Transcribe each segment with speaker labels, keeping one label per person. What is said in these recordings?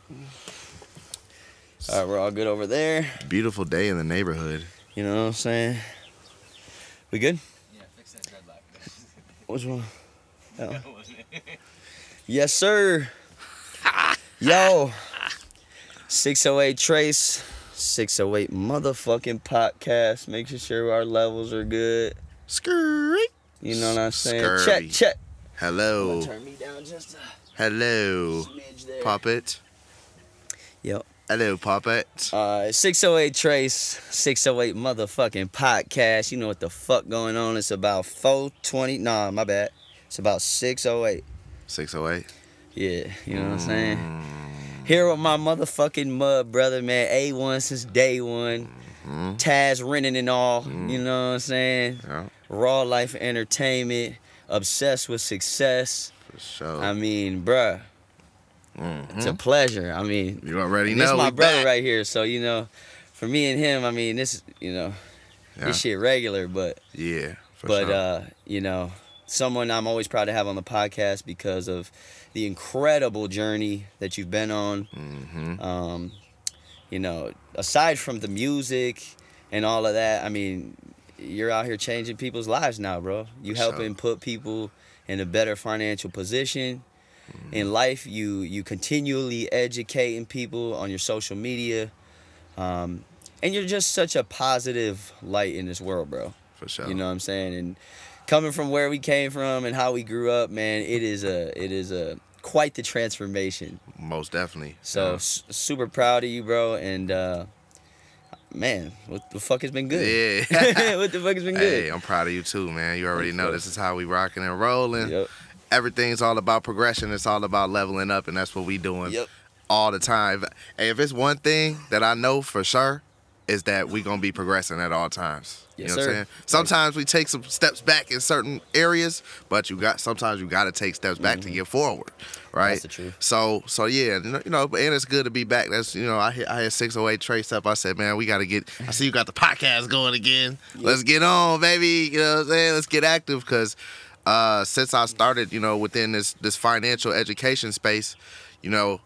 Speaker 1: All right, we're all good over there.
Speaker 2: Beautiful day in the neighborhood.
Speaker 1: You know what I'm saying? We good?
Speaker 3: Yeah, fix that dreadlock.
Speaker 1: Which one? Oh. Yes, sir. Yo. 608 Trace. 608 motherfucking podcast. Making sure our levels are good.
Speaker 2: Scurry.
Speaker 1: You know what I'm saying?
Speaker 2: Scurry.
Speaker 1: Check.
Speaker 2: Hello.
Speaker 1: Turn me down just a
Speaker 2: Hello.
Speaker 1: smidge there.
Speaker 2: Puppet.
Speaker 1: Yep.
Speaker 2: Hello, Puppet.
Speaker 1: 608 Trace, 608 motherfucking podcast. You know what the fuck going on. It's about 420. Nah, my bad. It's about 608.
Speaker 2: 608.
Speaker 1: Yeah, you know what I'm saying? Here with my motherfucking mud brother, man. A1 since day one. Tas renting and all. You know what I'm saying?
Speaker 2: Yeah,
Speaker 1: Raw life entertainment. Obsessed with success.
Speaker 2: for sure.
Speaker 1: I mean, bruh. It's a pleasure. I mean,
Speaker 2: You already
Speaker 1: this
Speaker 2: know.
Speaker 1: is my
Speaker 2: we
Speaker 1: brother
Speaker 2: back.
Speaker 1: right here. So, you know, for me and him, I mean, this, you know,
Speaker 2: Yeah.
Speaker 1: this shit regular, but
Speaker 2: Yeah, for sure.
Speaker 1: you know, someone I'm always proud to have on the podcast because of the incredible journey that you've been on. You know, aside from the music and all of that, I mean, you're out here changing people's lives now, bro. You
Speaker 2: For
Speaker 1: helping
Speaker 2: sure.
Speaker 1: put people in a better financial position. In life, you continually educating people on your social media. And you're just such a positive light in this world, bro.
Speaker 2: For sure.
Speaker 1: You know what I'm saying? And coming from where we came from and how we grew up, man, it is a quite the transformation.
Speaker 2: Most definitely.
Speaker 1: So
Speaker 2: Yeah.
Speaker 1: super proud of you, bro. And man, what the fuck has been good?
Speaker 2: Yeah.
Speaker 1: What the fuck has been
Speaker 2: Hey,
Speaker 1: good?
Speaker 2: I'm proud of you too, man. You already
Speaker 1: Thanks,
Speaker 2: know
Speaker 1: bro.
Speaker 2: this is how we rocking and rolling.
Speaker 1: Yep.
Speaker 2: Everything's all about progression. It's all about leveling up, and that's what we doing
Speaker 1: Yep.
Speaker 2: all the time. Hey, if it's one thing that I know for sure, is that we gonna be progressing at all times.
Speaker 1: Yes,
Speaker 2: you know what
Speaker 1: sir.
Speaker 2: I'm saying? Sometimes we take some steps back in certain areas, but sometimes you gotta take steps back to get forward, right?
Speaker 1: That's the truth.
Speaker 2: So yeah, you know, and it's good to be back. That's, you know, I had 608 Trace up. I said, man, we gotta get. I see you got the podcast going again. Let's get on, baby. You know what I'm saying? Let's get active, because since I started, you know, within this financial education space, you know,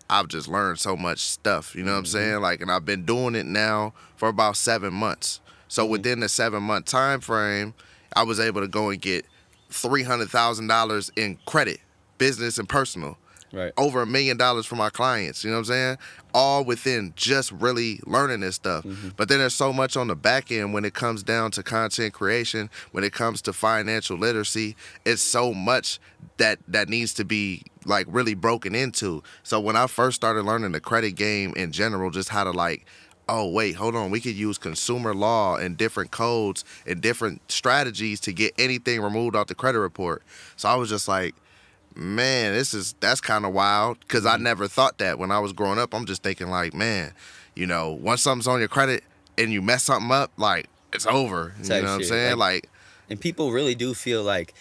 Speaker 2: I've just learned so much stuff, you know what I'm saying? Like, and I've been doing it now for about 7 months. So within the 7-month time frame, I was able to go and get $300,000 in credit, business and personal.
Speaker 1: Right.
Speaker 2: Over $1 million for my clients, you know what I'm saying? All within just really learning this stuff. But then there's so much on the back end when it comes down to content creation, when it comes to financial literacy. It's so much that needs to be like really broken into. So when I first started learning the credit game in general, just how to like, oh wait, hold on, we could use consumer law and different codes and different strategies to get anything removed off the credit report. So I was just like, man, that's kind of wild, because I never thought that when I was growing up. I'm just thinking like, man, you know, once something's on your credit and you mess something up, like, it's over. You know what I'm
Speaker 1: shit.
Speaker 2: saying? Like,
Speaker 1: And people really do feel like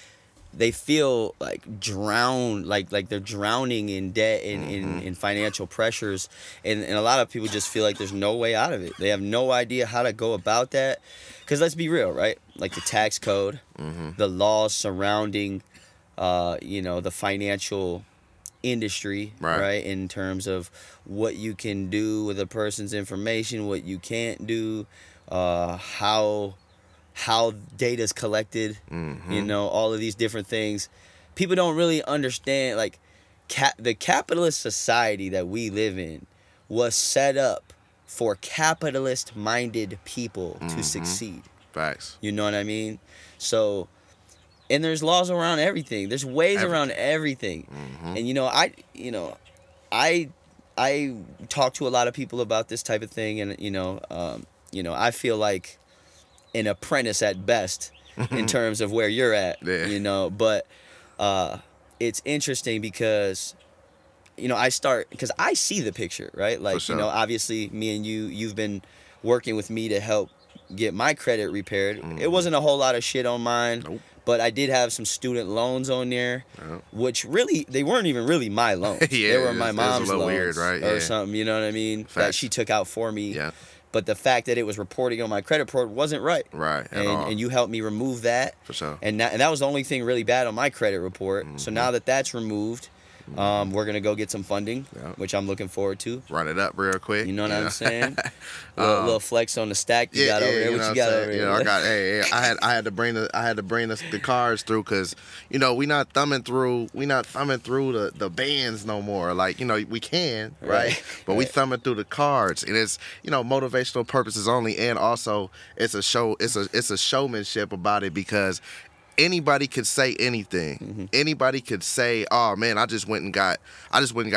Speaker 1: they feel like drowned, like they're drowning in debt and in financial pressures, and a lot of people just feel like there's no way out of it. They have no idea how to go about that, because let's be real, right? Like the tax code, the laws surrounding you know, the financial industry, right? In terms of what you can do with a person's information, what you can't do, how data's collected, you know, all of these different things. People don't really understand, like, the capitalist society that we live in was set up for capitalist-minded people to succeed.
Speaker 2: facts.
Speaker 1: You know what I mean? So, and there's laws around everything. There's ways around everything. And you know, I talk to a lot of people about this type of thing, and you know, I feel like an apprentice at best in terms of where you're at.
Speaker 2: Yeah.
Speaker 1: You know, but it's interesting because, you know, because I see the picture, right? Like,
Speaker 2: sure.
Speaker 1: you know, obviously me and you've been working with me to help get my credit repaired. It wasn't a whole lot of shit on mine.
Speaker 2: Nope.
Speaker 1: But I did have some student loans on there, which really, they weren't even really my loans.
Speaker 2: Yeah,
Speaker 1: they were my mom's
Speaker 2: a little
Speaker 1: loans,
Speaker 2: weird, right?
Speaker 1: or
Speaker 2: Yeah.
Speaker 1: something, you know what I mean? That
Speaker 2: Facts.
Speaker 1: she took out for me.
Speaker 2: Yeah.
Speaker 1: But the fact that it was reporting on my credit report wasn't right.
Speaker 2: Right, at all.
Speaker 1: And you helped me remove that.
Speaker 2: For sure.
Speaker 1: And that was the only thing really bad on my credit report. So now that that's removed, We're gonna go get some funding,
Speaker 2: Yep.
Speaker 1: which I'm looking forward to.
Speaker 2: Run it up real quick.
Speaker 1: You know what I'm saying? Little flex on the stack you got over there. What you got over there?
Speaker 2: You know, I got. I had to bring the cards through because we not thumbing through the bands no more. Like we can right, but we thumbing through the cards, and it's motivational purposes only, and also it's a show. It's a showmanship about it because anybody could say anything.
Speaker 1: Mm-hmm.
Speaker 2: Anybody could say, "Oh man, I just went and got this." I just went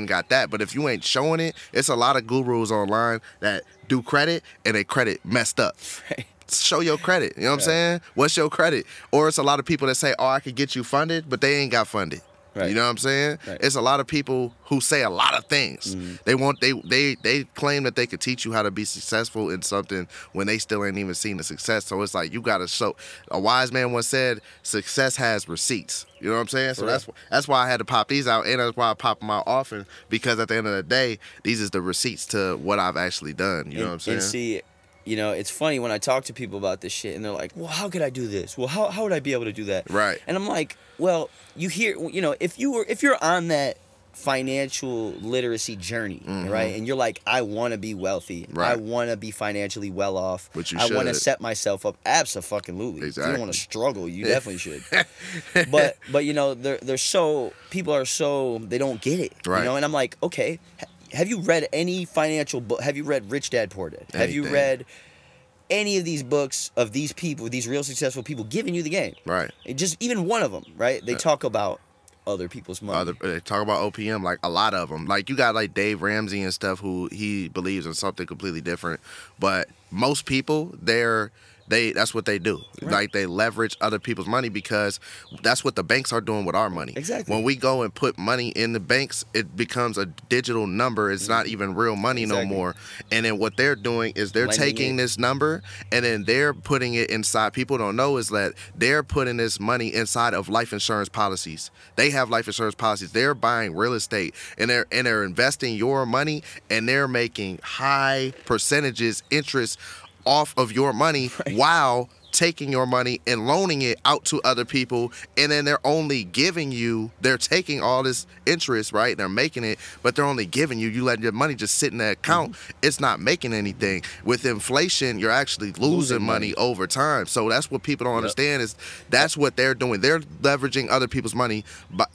Speaker 2: and got that. But if you ain't showing it, it's a lot of gurus online that do credit and they credit messed up.
Speaker 1: Right.
Speaker 2: Show your credit. You know what I'm saying? What's your credit? Or it's a lot of people that say, "Oh, I could get you funded," but they ain't got funded.
Speaker 1: Right.
Speaker 2: You know what I'm saying?
Speaker 1: Right.
Speaker 2: It's a lot of people who say a lot of things. They claim that they could teach you how to be successful in something when they still ain't even seen the success. So it's like you gotta show. A wise man once said, "Success has receipts." You know what I'm saying? So that's why I had to pop these out, and that's why I pop them out often, because at the end of the day, these is the receipts to what I've actually done. You know what I'm saying?
Speaker 1: And see, it's funny when I talk to people about this shit, and they're like, "Well, how could I do this? Well, how would I be able to do that?"
Speaker 2: Right.
Speaker 1: And I'm like, well, you hear, if you're on that financial literacy journey, right, and you're like, I want to be wealthy,
Speaker 2: Right.
Speaker 1: I want to be financially well off,
Speaker 2: Which you
Speaker 1: I want to
Speaker 2: should.
Speaker 1: set myself up, absolutely. If you don't want to struggle, you definitely should. but people are so they don't get it,
Speaker 2: Right.
Speaker 1: and I'm like, okay. Have you read any financial book? Have you read Rich Dad Poor Dad? Have you read any of these books of these people, these real successful people giving you the game?
Speaker 2: Right.
Speaker 1: Just even one of them, right? They talk about other people's money.
Speaker 2: They talk about OPM, like a lot of them. Like you got like Dave Ramsey and stuff who he believes in something completely different. But most people, that's what they do.
Speaker 1: Right.
Speaker 2: Like they leverage other people's money because that's what the banks are doing with our money.
Speaker 1: Exactly.
Speaker 2: When we go and put money in the banks, it becomes a digital number. It's not even real money no more. And then what they're doing is they're taking this number and then they're putting it inside. People don't know is that they're putting this money inside of life insurance policies. They have life insurance policies. They're buying real estate and they're investing your money and they're making high percentages interest off of your money while taking your money and loaning it out to other people, and then they're taking all this interest, right? They're making it, but they're only giving you letting your money just sit in that account. It's not making anything. With inflation, you're actually losing money over time. So that's what people don't understand is that's what they're doing. They're leveraging other people's money,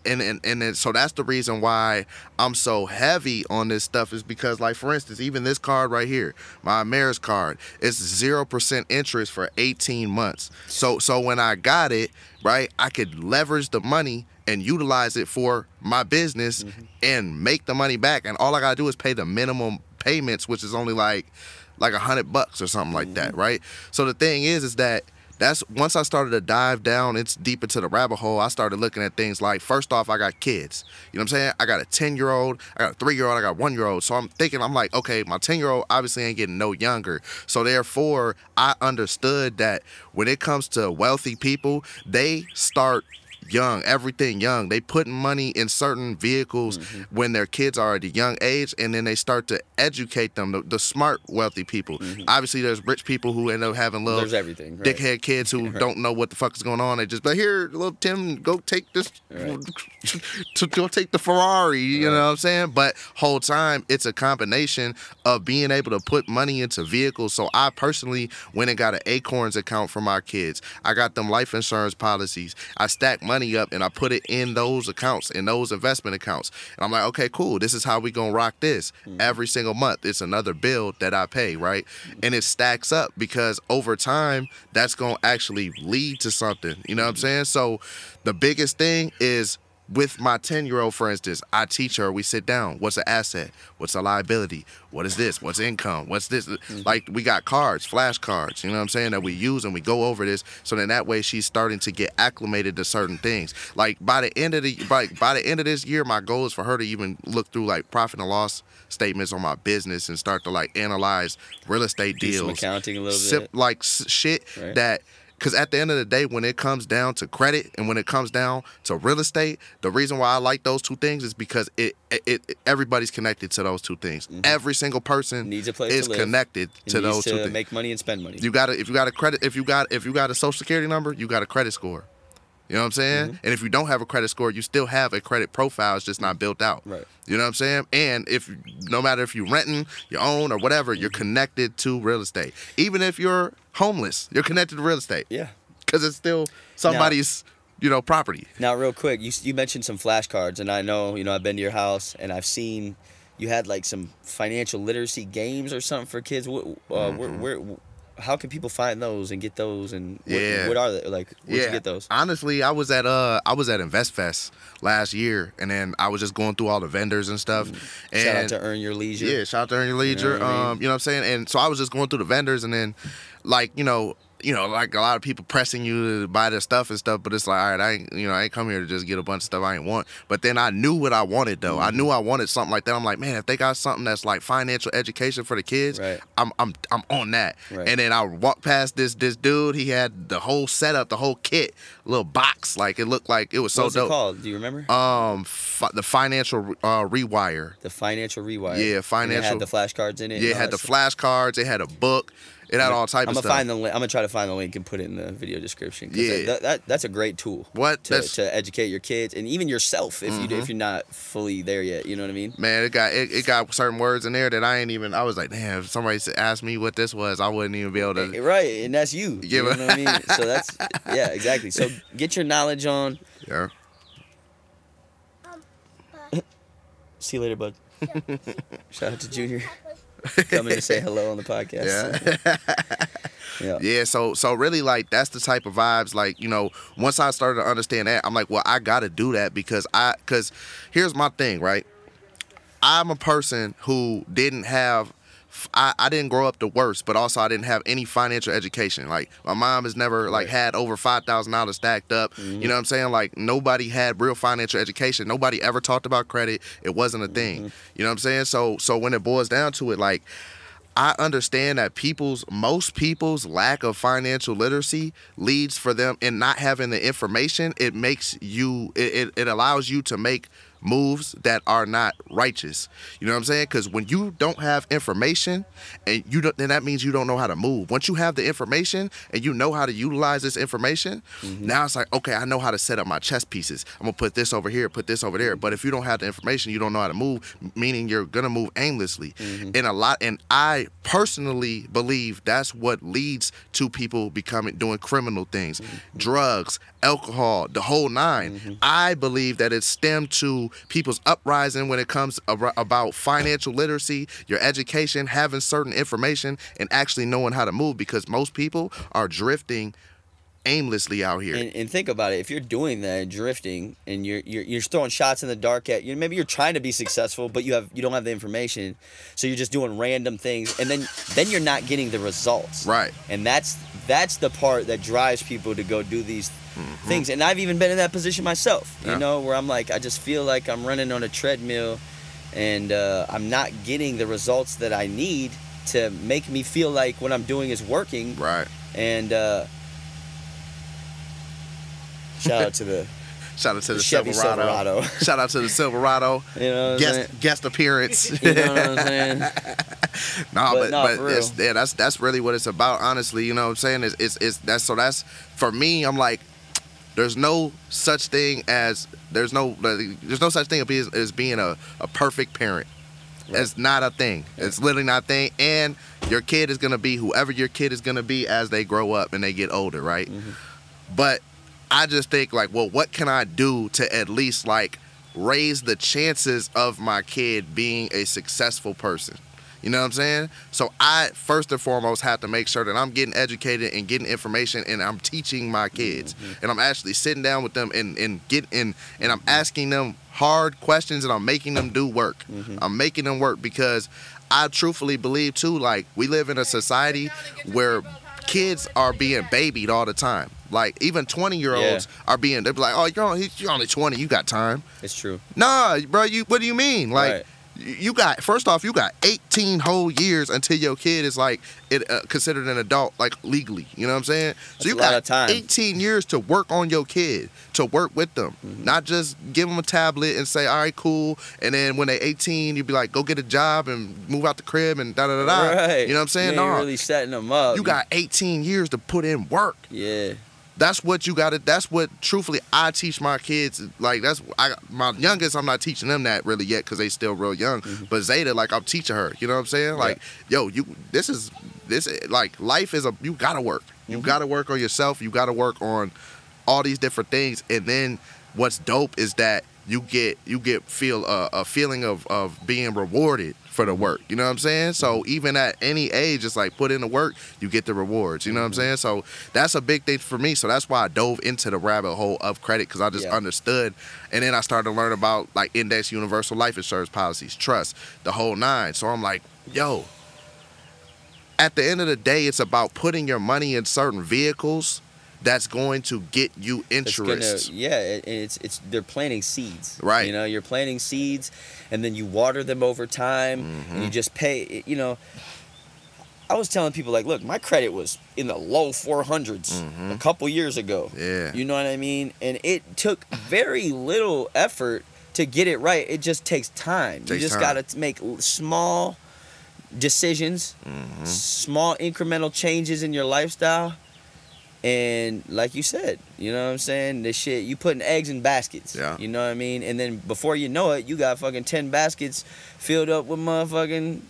Speaker 2: and so that's the reason why I'm so heavy on this stuff is because, like, for instance, even this card right here, my Ameris card, it's 0% interest for 18 months. So when I got it, right, I could leverage the money and utilize it for my business and make the money back. And all I gotta do is pay the minimum payments, which is only like $100 or something like that, right? So the thing is that that's once I started to dive down, it's deep into the rabbit hole. I started looking at things like, first off, I got kids. You know what I'm saying? I got a 10-year-old, I got a 3-year-old, I got a 1-year-old. So I'm like, okay, my 10-year-old obviously ain't getting no younger. So therefore, I understood that when it comes to wealthy people, they start young, everything young. They putting money in certain vehicles when their kids are at a young age, and then they start to educate them, the smart, wealthy people. Obviously, there's rich people who end up having little dickhead kids who don't know what the fuck is going on. They just, but here, little Tim, go take this, go take the Ferrari, you know what I'm saying? But whole time, it's a combination of being able to put money into vehicles. So I personally went and got an Acorns account for my kids. I got them life insurance policies. I stacked money up and I put it in those accounts, in those investment accounts. And I'm like, okay, cool. This is how we gonna rock this. Every single month, it's another bill that I pay, right? And it stacks up because over time, that's gonna actually lead to something. You know what I'm saying? So the biggest thing is with my 10-year-old, for instance, I teach her, we sit down. What's an asset? What's a liability? What is this? What's income? What's this? Like, we got cards, flashcards, you know what I'm saying, that we use and we go over this. So then that way she's starting to get acclimated to certain things. Like, by the end of this year, my goal is for her to even look through, like, profit and loss statements on my business and start to, like, analyze real estate deals.
Speaker 1: Do some accounting a little bit.
Speaker 2: Like, shit that... Because at the end of the day, when it comes down to credit and when it comes down to real estate, the reason why I like those two things is because everybody's connected to those two things. Every single person
Speaker 1: needs a place
Speaker 2: is
Speaker 1: to live.
Speaker 2: connected to those two things.
Speaker 1: Make money and spend money.
Speaker 2: If you got a social security number, you got a credit score. You know what I'm saying? And if you don't have a credit score, you still have a credit profile. It's just not built out.
Speaker 1: Right.
Speaker 2: You know what I'm saying? And no matter if you're renting, you own, or whatever, you're connected to real estate. Even if you're homeless, you're connected to real estate.
Speaker 1: Yeah.
Speaker 2: Because it's still somebody's, property.
Speaker 1: Now, real quick, you mentioned some flashcards, and I know, I've been to your house, and I've seen you had like some financial literacy games or something for kids. How can people find those and get those? And what are they like? Where'd you get those?
Speaker 2: Honestly, I was at InvestFest last year, and then I was just going through all the vendors and stuff. And
Speaker 1: shout out to Earn Your Leisure.
Speaker 2: Yeah, shout out to Earn Your Leisure.
Speaker 1: You know what I
Speaker 2: you know what I'm saying? And so I was just going through the vendors, and then like like a lot of people pressing you to buy their stuff and stuff, but it's like, all right, I ain't come here to just get a bunch of stuff I ain't want. But then I knew what I wanted though. I knew I wanted something like that. I'm like, man, if they got something that's like financial education for the kids,
Speaker 1: right.
Speaker 2: I'm on that.
Speaker 1: Right.
Speaker 2: And then I walked past this dude. He had the whole setup, the whole kit, little box. Like it looked like it was so dope.
Speaker 1: What's it called? Do you remember?
Speaker 2: The Financial Rewire.
Speaker 1: The Financial Rewire.
Speaker 2: Yeah, financial.
Speaker 1: And it had the flashcards in it.
Speaker 2: Yeah, it had the flashcards. It had a book. It had all types of stuff.
Speaker 1: I'm gonna try to find the link and put it in the video description. Yeah, that's a great tool. To educate your kids and even yourself if you're not fully there yet. You know what I mean?
Speaker 2: Man, it got certain words in there that I ain't even. I was like, damn, if somebody asked me what this was, I wouldn't even be able to.
Speaker 1: Right, and that's you. You know what I mean? So that's exactly. So get your knowledge on.
Speaker 2: Yeah.
Speaker 1: See you later, bud. Shout out to Junior. Coming to say hello on the podcast.
Speaker 2: Yeah. So really, like, that's the type of vibes. Like, once I started to understand that, I'm like, well, I gotta do that because here's my thing, right? I'm a person who didn't have. I didn't grow up the worst, but also I didn't have any financial education. Like, my mom has never had over $5,000 stacked up. You know what I'm saying? Like, nobody had real financial education. Nobody ever talked about credit. It wasn't a thing. You know what I'm saying? So when it boils down to it, like, I understand that most people's lack of financial literacy leads for them in not having the information. It makes you, it allows you to make moves that are not righteous. You know what I'm saying? Because when you don't have information, and then that means you don't know how to move. Once you have the information and you know how to utilize this information, now it's like, okay, I know how to set up my chess pieces. I'm gonna put this over here, put this over there. But if you don't have the information, you don't know how to move, meaning you're gonna move aimlessly. And I personally believe that's what leads to people doing criminal things, drugs, alcohol, the whole nine. I believe that it stemmed to people's uprising when it comes about financial literacy, your education, having certain information, and actually knowing how to move, because most people are drifting aimlessly out here.
Speaker 1: And think about it. If you're doing that, drifting, and you're throwing shots in the dark at maybe you're trying to be successful, but you don't have the information, so you're just doing random things, and then you're not getting the results.
Speaker 2: Right.
Speaker 1: And that's the part that drives people to go do these things. And I've even been in that position myself, you know, where I'm like, I just feel like I'm running on a treadmill, and I'm not getting the results that I need to make me feel like what I'm doing is working.
Speaker 2: Right.
Speaker 1: And shout out to the
Speaker 2: Silverado. Shout out to the Silverado.
Speaker 1: You know what I'm saying?
Speaker 2: Guest appearance.
Speaker 1: You know what I'm saying?
Speaker 2: but that's really what it's about, honestly. You know what I'm saying? That's for me. I'm like, there's no such thing as being a perfect parent. Right. It's not a thing. It's literally not a thing. And your kid is gonna be whoever your kid is gonna be as they grow up and they get older, right? But I just think, like, well, what can I do to at least, like, raise the chances of my kid being a successful person? You know what I'm saying? So I, first and foremost, have to make sure that I'm getting educated and getting information, and I'm teaching my kids. And I'm actually sitting down with them and I'm asking them hard questions, and I'm making them do work. I'm making them work because I truthfully believe, too, like, we live in a society where kids are being babied all the time. Like, even 20-year-olds are being, they're like, oh, you're only 20, you got time.
Speaker 1: It's true.
Speaker 2: Nah, bro, what do you mean? Like, you got 18 whole years until your kid is, like, considered an adult, like, legally. You know what I'm saying?
Speaker 1: That's
Speaker 2: so you
Speaker 1: got
Speaker 2: got 18 years to work on your kid, to work with them. Not just give them a tablet and say, all right, cool. And then when they're 18, you be like, go get a job and move out the crib and da-da-da-da.
Speaker 1: Right.
Speaker 2: You know what I'm saying?
Speaker 1: You ain't really setting them up.
Speaker 2: You got 18 years to put in work.
Speaker 1: Yeah.
Speaker 2: That's what you got to. That's what, truthfully, I teach my kids. Like, my youngest, I'm not teaching them that really yet because they still real young. But Zeta, like, I'm teaching her. You know what I'm saying? Like, yo, this like, life is you gotta work. You gotta work on yourself. You gotta work on all these different things. And then what's dope is that you feel a feeling of being rewarded for the work. You know what I'm saying? So even at any age, it's like, put in the work, you get the rewards. You know what I'm saying? So that's a big thing for me. So that's why I dove into the rabbit hole of credit, because I just understood. And then I started to learn about like index universal life insurance policies, trust, the whole nine. So I'm like, yo, at the end of the day, it's about putting your money in certain vehicles that's going to get you interest.
Speaker 1: It's they're planting seeds.
Speaker 2: Right.
Speaker 1: You know, you're planting seeds, and then you water them over time, and you just pay. You know, I was telling people, like, look, my credit was in the low 400s a couple years ago.
Speaker 2: Yeah.
Speaker 1: You know what I mean? And it took very little effort to get it right. It just takes time. You just got to make small decisions, small incremental changes in your lifestyle. And like you said, you know what I'm saying? This shit, you putting eggs in baskets.
Speaker 2: Yeah.
Speaker 1: You know what I mean? And then before you know it, you got fucking 10 baskets filled up with motherfucking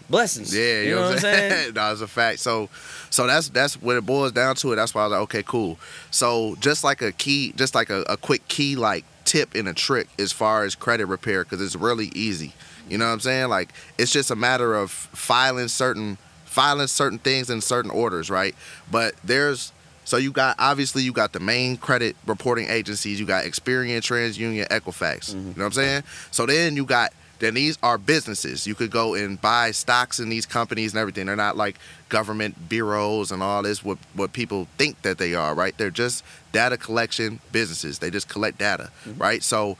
Speaker 1: blessings.
Speaker 2: Yeah, you know what I'm saying? No, it's a fact. So that's when it boils down to it. That's why I was like, okay, cool. So just like a quick key, like, tip and a trick as far as credit repair, because it's really easy. You know what I'm saying? Like, it's just a matter of filing certain things in certain orders, right? But so you got the main credit reporting agencies. You got Experian, TransUnion, Equifax. You know what I'm saying? So then these are businesses. You could go and buy stocks in these companies and everything. They're not like government bureaus and all this, what people think that they are, right? They're just data collection businesses. They just collect data, right? So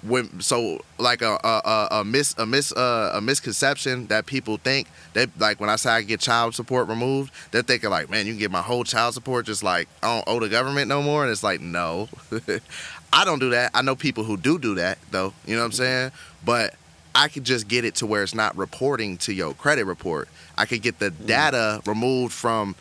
Speaker 2: a misconception that people think that, like, when I say I get child support removed, they're thinking like, man, you can get my whole child support, just like, I don't owe the government no more. And it's like, no. I don't do that. I know people who do that though. You know what I'm saying? But I could just get it to where it's not reporting to your credit report. I could get the data removed from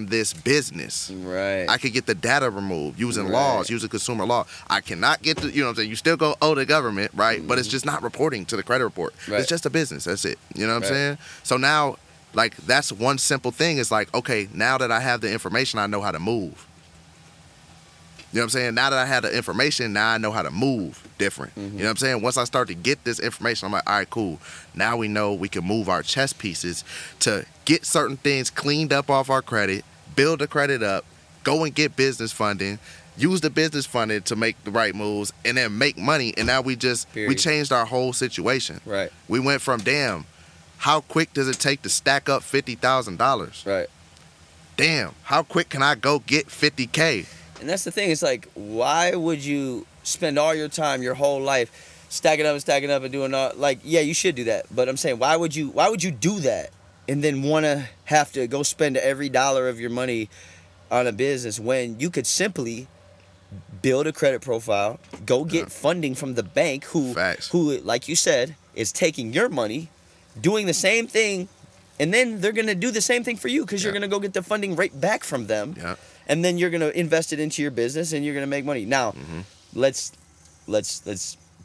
Speaker 2: this business. Right. I could get the data removed using laws, using consumer law. I cannot get the, you know what I'm saying? You still go owe the government, right? But it's just not reporting to the credit report. Right. It's just a business. That's it. You know what I'm saying? So now, like, that's one simple thing. Is like, okay, now that I have the information, I know how to move. You know what I'm saying? Now that I have the information, now I know how to move different. You know what I'm saying? Once I start to get this information, I'm like, all right, cool. Now we know we can move our chess pieces to get certain things cleaned up off our credit, build the credit up, go and get business funding, use the business funding to make the right moves, and then make money. And now we changed our whole situation. Right. We went from, damn, how quick does it take to stack up $50,000? Right. Damn, how quick can I go get $50K?
Speaker 1: And that's the thing. It's like, why would you spend all your time, your whole life, stacking up and doing all, like, yeah, you should do that. But I'm saying, why would you do that and then want to have to go spend every dollar of your money on a business when you could simply build a credit profile, go get funding from the bank who, like you said, is taking your money, doing the same thing, and then they're going to do the same thing for you because you're going to go get the funding right back from them. Yeah. And then you're going to invest it into your business and you're going to make money. Now, let's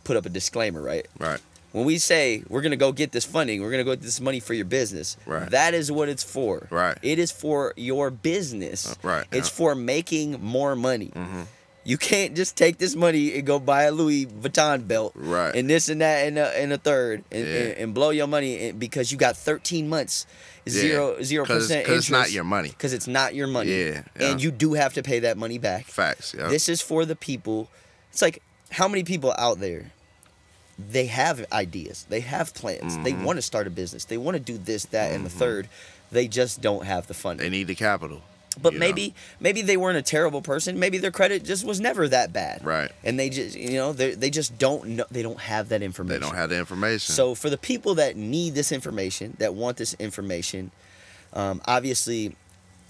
Speaker 1: put up a disclaimer, right? Right. When we say we're going to go get this funding, we're going to go get this money for your business, that is what it's for. Right. It is for your business. Right. It's for making more money. You can't just take this money and go buy a Louis Vuitton belt and this and that and a third and blow your money because you got 13 months. 0% interest. Because
Speaker 2: it's not your money.
Speaker 1: Because it's not your money. Yeah. And you do have to pay that money back. Facts, yeah. This is for the people. It's like, how many people out there, they have ideas. They have plans. They want to start a business. They want to do this, that, and the third. They just don't have the funding.
Speaker 2: They need the capital.
Speaker 1: But maybe they weren't a terrible person. Maybe their credit just was never that bad. Right. And they just, they just don't know. They don't have that information.
Speaker 2: They don't have the information.
Speaker 1: So for the people that need this information, that want this information, obviously,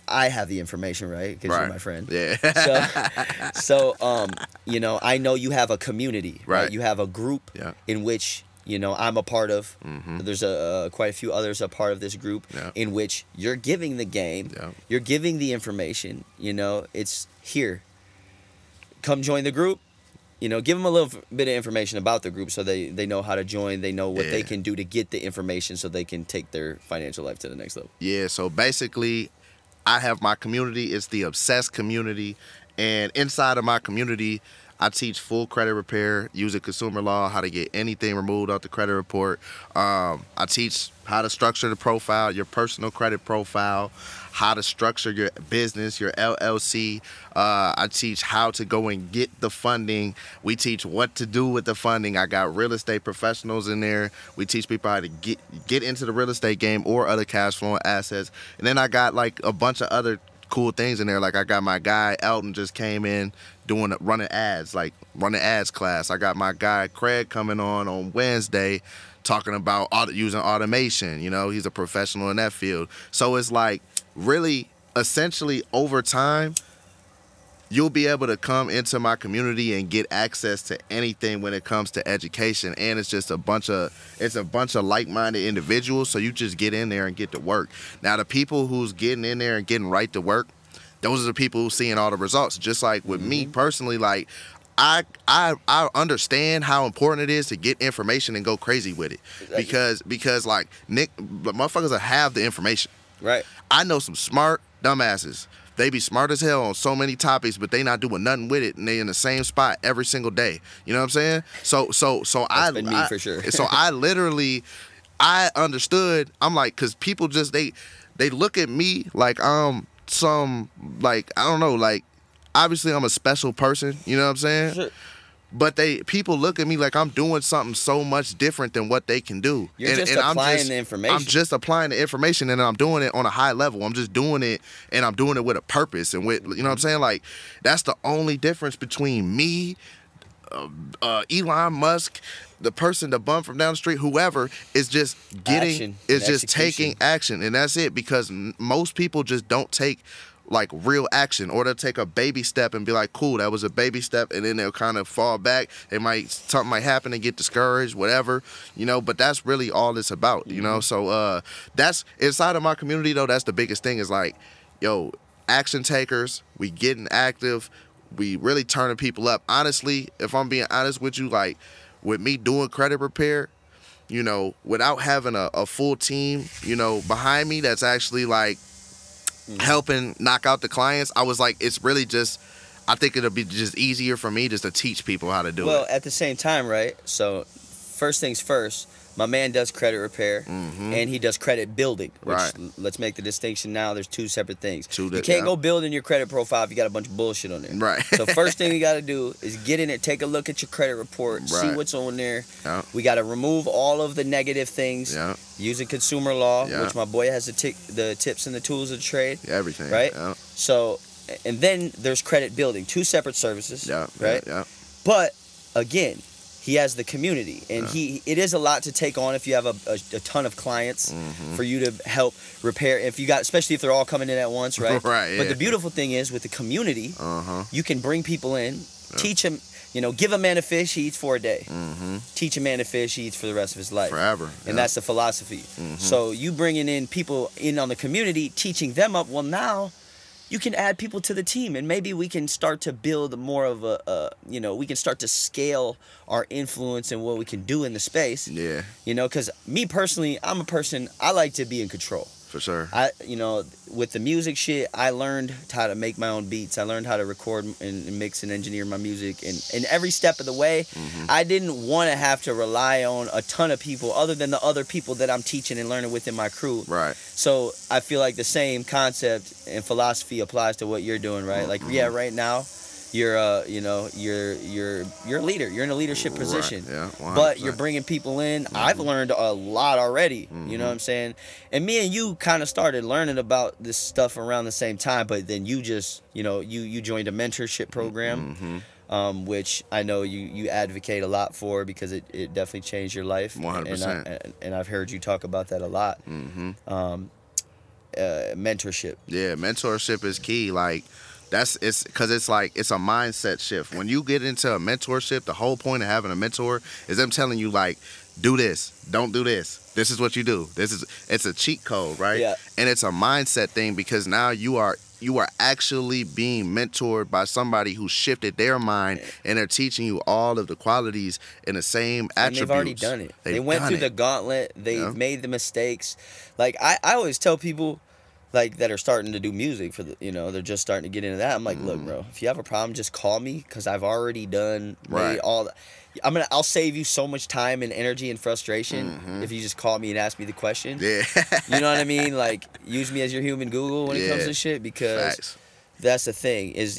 Speaker 1: I have the information, right? Because you're my friend. Yeah. So I know you have a community, right? You have a group in which you know, I'm a part of. There's quite a few others a part of this group in which you're giving the game, you're giving the information. You know, it's here. Come join the group. You know, give them a little bit of information about the group so they know how to join. They know what they can do to get the information so they can take their financial life to the next level.
Speaker 2: Yeah, so basically, I have my community. It's the Obsessed community. And inside of my community, I teach full credit repair, using consumer law, how to get anything removed off the credit report. I teach how to structure the profile, your personal credit profile, how to structure your business, your LLC. I teach how to go and get the funding. We teach what to do with the funding. I got real estate professionals in there. We teach people how to get into the real estate game or other cash flowing assets. And then I got like a bunch of other cool things in there. Like I got my guy Elton just came in running ads class. I got my guy Craig coming on Wednesday talking about using automation. You know, he's a professional in that field. So it's like really essentially over time you'll be able to come into my community and get access to anything when it comes to education. And it's just a bunch of like-minded individuals. So you just get in there and get to work. Now, the people who's getting in there and getting right to work, those are the people who's seeing all the results. Just like with me personally, like I understand how important it is to get information and go crazy with it. Because like motherfuckers that have the information. Right. I know some smart dumbasses. They be smart as hell on so many topics, but they not doing nothing with it, and they in the same spot every single day. You know what I'm saying? So
Speaker 1: That's been me for sure.
Speaker 2: So I understood. I'm like, cause people just they look at me like some like I don't know, like obviously I'm a special person. You know what I'm saying? Sure. But people look at me like I'm doing something so much different than what they can do.
Speaker 1: You're just applying the information.
Speaker 2: I'm just applying the information, and I'm doing it on a high level. I'm just doing it, and I'm doing it with a purpose. And with, you know what I'm saying? Like, that's the only difference between me, Elon Musk, the person, the bum from down the street, whoever, is just taking action. And that's it, because most people just don't take like real action, or they'll take a baby step and be like, cool, that was a baby step, and then they'll kind of fall back. Something might happen and get discouraged, whatever, you know. But that's really all it's about, you know. So that's inside of my community though. That's the biggest thing, is like, yo, action takers, we getting active, we really turning people up. Honestly, if I'm being honest with you, like with me doing credit repair, you know, without having a full team, you know, behind me that's actually like helping knock out the clients, I was like, it's really just, I think it'll be just easier for me just to teach people how to do it.
Speaker 1: Well, at the same time, right? So first things first, my man does credit repair, and he does credit building. Which, let's make the distinction now. There's two separate things. You can't go building your credit profile if you got a bunch of bullshit on there.
Speaker 2: Right.
Speaker 1: So first thing you got to do is get in it, take a look at your credit report, see what's on there. We got to remove all of the negative things. Using consumer law, which my boy has the tips and the tools of the trade.
Speaker 2: Everything.
Speaker 1: Right. So, and then there's credit building, two separate services. Right. But again, he has the community, and it is a lot to take on if you have a ton of clients for you to help repair. If you got, especially if they're all coming in at once, right? But the beautiful thing is with the community, you can bring people in, teach them. You know, give a man a fish, he eats for a day. Teach a man a fish, he eats for the rest of his life.
Speaker 2: Forever.
Speaker 1: And that's the philosophy. So you bringing in people in on the community, teaching them up. Well, now you can add people to the team, and maybe we can start to build more of we can start to scale our influence and what we can do in the space. Yeah. You know, because me personally, I'm a person, I like to be in control.
Speaker 2: For sure.
Speaker 1: With the music shit, I learned how to make my own beats. I learned how to record and mix and engineer my music. And every step of the way, I didn't want to have to rely on a ton of people other than the other people that I'm teaching and learning within my crew. Right. So I feel like the same concept and philosophy applies to what you're doing, right? Like, right now, you're a leader. You're in a leadership position. Right. Yeah, but you're bringing people in. I've learned a lot already. You know what I'm saying? And me and you kind of started learning about this stuff around the same time. But then you just, you joined a mentorship program, which I know you advocate a lot for, because it definitely changed your life.
Speaker 2: 100%.
Speaker 1: And I've heard you talk about that a lot. Mentorship.
Speaker 2: Yeah, mentorship is key. Like, It's because it's like it's a mindset shift. When you get into a mentorship, the whole point of having a mentor is them telling you like, do this, don't do this. This is what you do. It's a cheat code, right?
Speaker 1: Yeah.
Speaker 2: And it's a mindset thing because now you are actually being mentored by somebody who shifted their mind and they're teaching you all of the qualities and the same attributes.
Speaker 1: And they've already done it. They went through the gauntlet. They've made the mistakes. Like I always tell people like that are starting to do music for the, they're just starting to get into that. I'm like, look, bro, if you have a problem, just call me because I've already done all the, I'll save you so much time and energy and frustration if you just call me and ask me the question.
Speaker 2: Yeah.
Speaker 1: You know what I mean? Like, use me as your human Google when it comes to shit because that's the thing is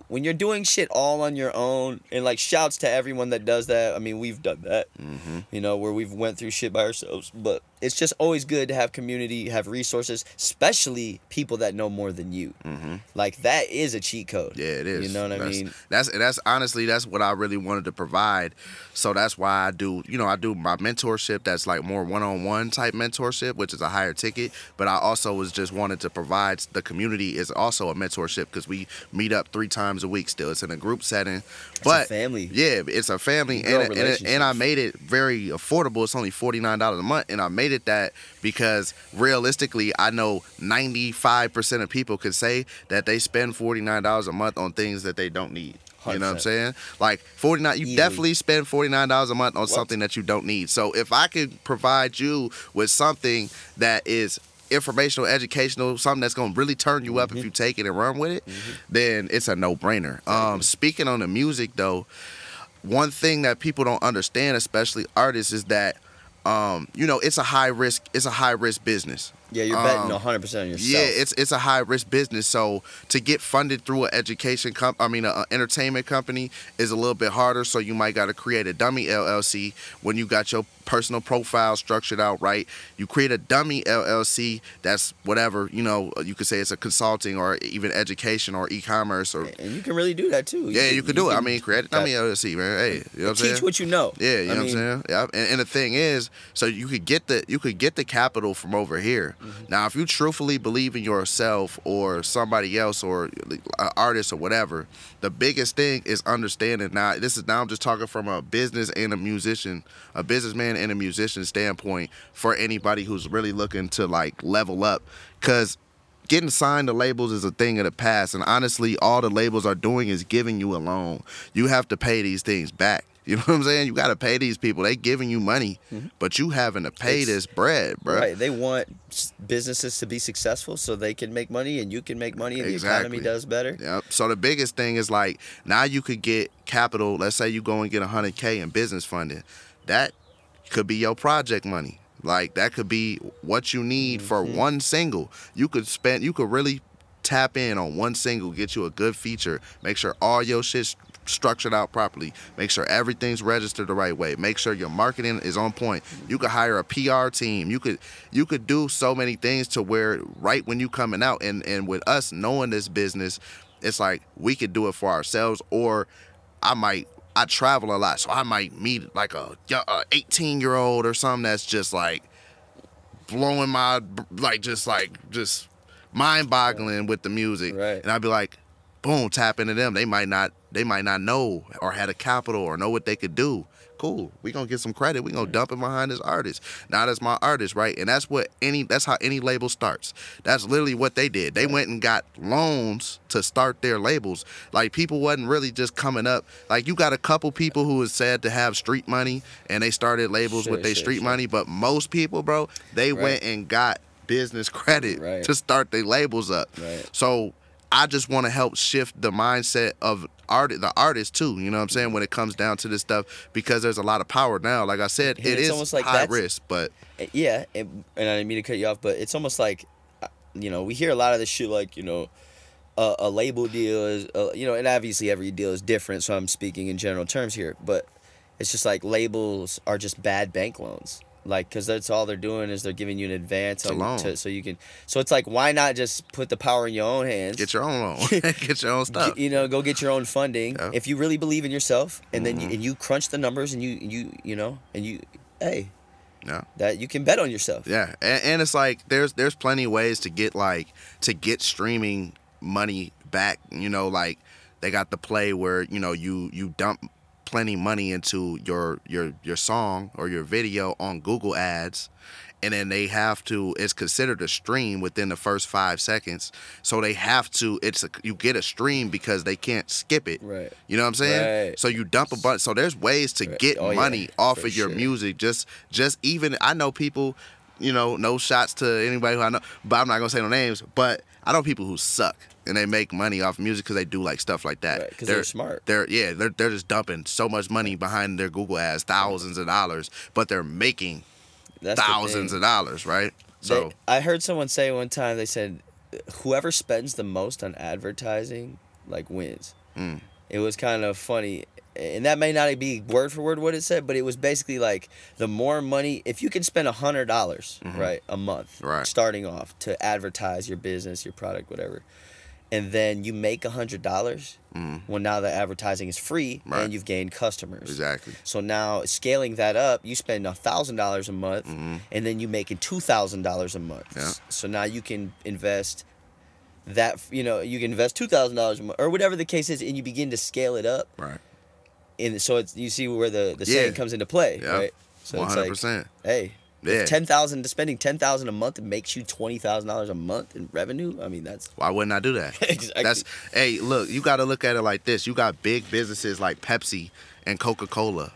Speaker 1: when you're doing shit all on your own, and like shouts to everyone that does that. I mean, we've done that, where we've went through shit by ourselves, but it's just always good to have community, have resources, especially people that know more than you. Like that is a cheat code.
Speaker 2: Yeah, it is.
Speaker 1: You know what I mean?
Speaker 2: That's honestly, that's what I really wanted to provide. So that's why I do my mentorship. That's like more one-on-one type mentorship, which is a higher ticket. But I also was just wanted to provide the community is also a mentorship because we meet up 3 times a week. Still, it's in a group setting. But
Speaker 1: it's a family.
Speaker 2: Yeah, it's a family, and I made it very affordable. It's only $49 a month, and I made it that because realistically, I know 95% of people could say that they spend $49 a month on things that they don't need. 100%. You know what I'm saying? Like 49, you definitely spend $49 a month on something that you don't need. So if I could provide you with something that is informational, educational, something that's gonna really turn you up if you take it and run with it, then it's a no-brainer. Speaking on the music though, one thing that people don't understand, especially artists, is that it's a high risk business.
Speaker 1: Yeah, you're betting 100% on yourself.
Speaker 2: Yeah, it's a high risk business. So to get funded through an an entertainment company is a little bit harder. So you might got to create a dummy LLC when you got your personal profile structured out right. You create a dummy LLC that's whatever, you could say it's a consulting or even education or e-commerce
Speaker 1: and you can really do that too.
Speaker 2: Yeah, you can do it. I mean, create a dummy LLC, man. Hey, you know what I'm saying?
Speaker 1: Teach what you know.
Speaker 2: Yeah, you know what I'm saying? Yeah. And the thing is, so you could get the capital from over here. Now, if you truthfully believe in yourself or somebody else or an artist or whatever, the biggest thing is understanding. Now I'm just talking from a business and a musician, a businessman and a musician standpoint for anybody who's really looking to like level up, because getting signed to labels is a thing of the past, and honestly, all the labels are doing is giving you a loan. You have to pay these things back. You know what I'm saying? You got to pay these people. They giving you money, but you having to pay this bread, bro.
Speaker 1: Right. They want businesses to be successful so they can make money and you can make money and the economy does better.
Speaker 2: Yep. So the biggest thing is like now you could get capital. Let's say you go and get $100K in business funding. That could be your project money. Like that could be what you need for one single. You could really tap in on one single, get you a good feature, make sure all your shit's structured out properly, make sure everything's registered the right way, make sure your marketing is on point. You could hire a PR team. You could do so many things to where right when you coming out, and with us knowing this business, it's like we could do it for ourselves, or I travel a lot, so I might meet like a 18-year-old or something that's just like blowing my just mind-boggling with the music,
Speaker 1: right.
Speaker 2: And I'd be like, boom, tap into them. They might not know or had a capital or know what they could do. Cool. We gonna get some credit. We gonna dump it behind this artist. Now that's my artist, right? And that's how any label starts. That's literally what they did. They went and got loans to start their labels. Like people wasn't really just coming up. Like you got a couple people who is said to have street money and they started labels with their street money, but most people, bro, they went and got business credit to start their labels up.
Speaker 1: Right.
Speaker 2: So I just want to help shift the mindset of the artist too, you know what I'm saying, when it comes down to this stuff, because there's a lot of power now. Like I said, it is almost like high risk, but
Speaker 1: yeah, and I didn't mean to cut you off, but it's almost like, we hear a lot of this shit like, a label deal is, and obviously every deal is different, so I'm speaking in general terms here, but it's just like labels are just bad bank loans. Like, because that's all they're doing is they're giving you an advance so you can. So it's like, why not just put the power in your own hands?
Speaker 2: Get your own loan. Get your own stuff.
Speaker 1: Go get your own funding. Yeah. If you really believe in yourself, and then you crunch the numbers, and that you can bet on yourself.
Speaker 2: Yeah, and it's like there's plenty of ways to get streaming money back, you know, like they got the play where, you know, you dump plenty money into your song or your video on Google Ads, and then they have to, it's considered a stream within the first 5 seconds. So they have to, you get a stream because they can't skip it.
Speaker 1: Right.
Speaker 2: You know what I'm saying?
Speaker 1: Right.
Speaker 2: So you dump a bunch. So there's ways to get money off of your music. Just even, I know people, you know, no shots to anybody who I know, but I'm not going to say no names, but I know people who suck and they make money off music because they do like stuff like that.
Speaker 1: Right, because they're smart.
Speaker 2: They're just dumping so much money behind their Google ads, thousands of dollars, but they're making thousands of dollars, right? So
Speaker 1: I heard someone say one time, they said, whoever spends the most on advertising, like, wins. It was kind of funny. And that may not be word for word what it said, but it was basically like, the more money, if you can spend $100, right, a month, starting off to advertise your business, your product, whatever, and then you make $100, well, now the advertising is free, and you've gained customers.
Speaker 2: Exactly.
Speaker 1: So now scaling that up, you spend $1,000 a month, and then you making $2,000 a month.
Speaker 2: Yeah.
Speaker 1: So now you can invest that, you know, you can invest $2,000 a month, or whatever the case is, and you begin to scale it up.
Speaker 2: Right.
Speaker 1: And so it's, you see where the saying comes into play, right? So
Speaker 2: 100%.
Speaker 1: it's like, hey,
Speaker 2: yeah.
Speaker 1: Spending $10,000 a month makes you $20,000 a month in revenue. I mean, that's,
Speaker 2: why wouldn't I do that?
Speaker 1: Exactly.
Speaker 2: Hey, look, you got to look at it like this. You got big businesses like Pepsi and Coca-Cola.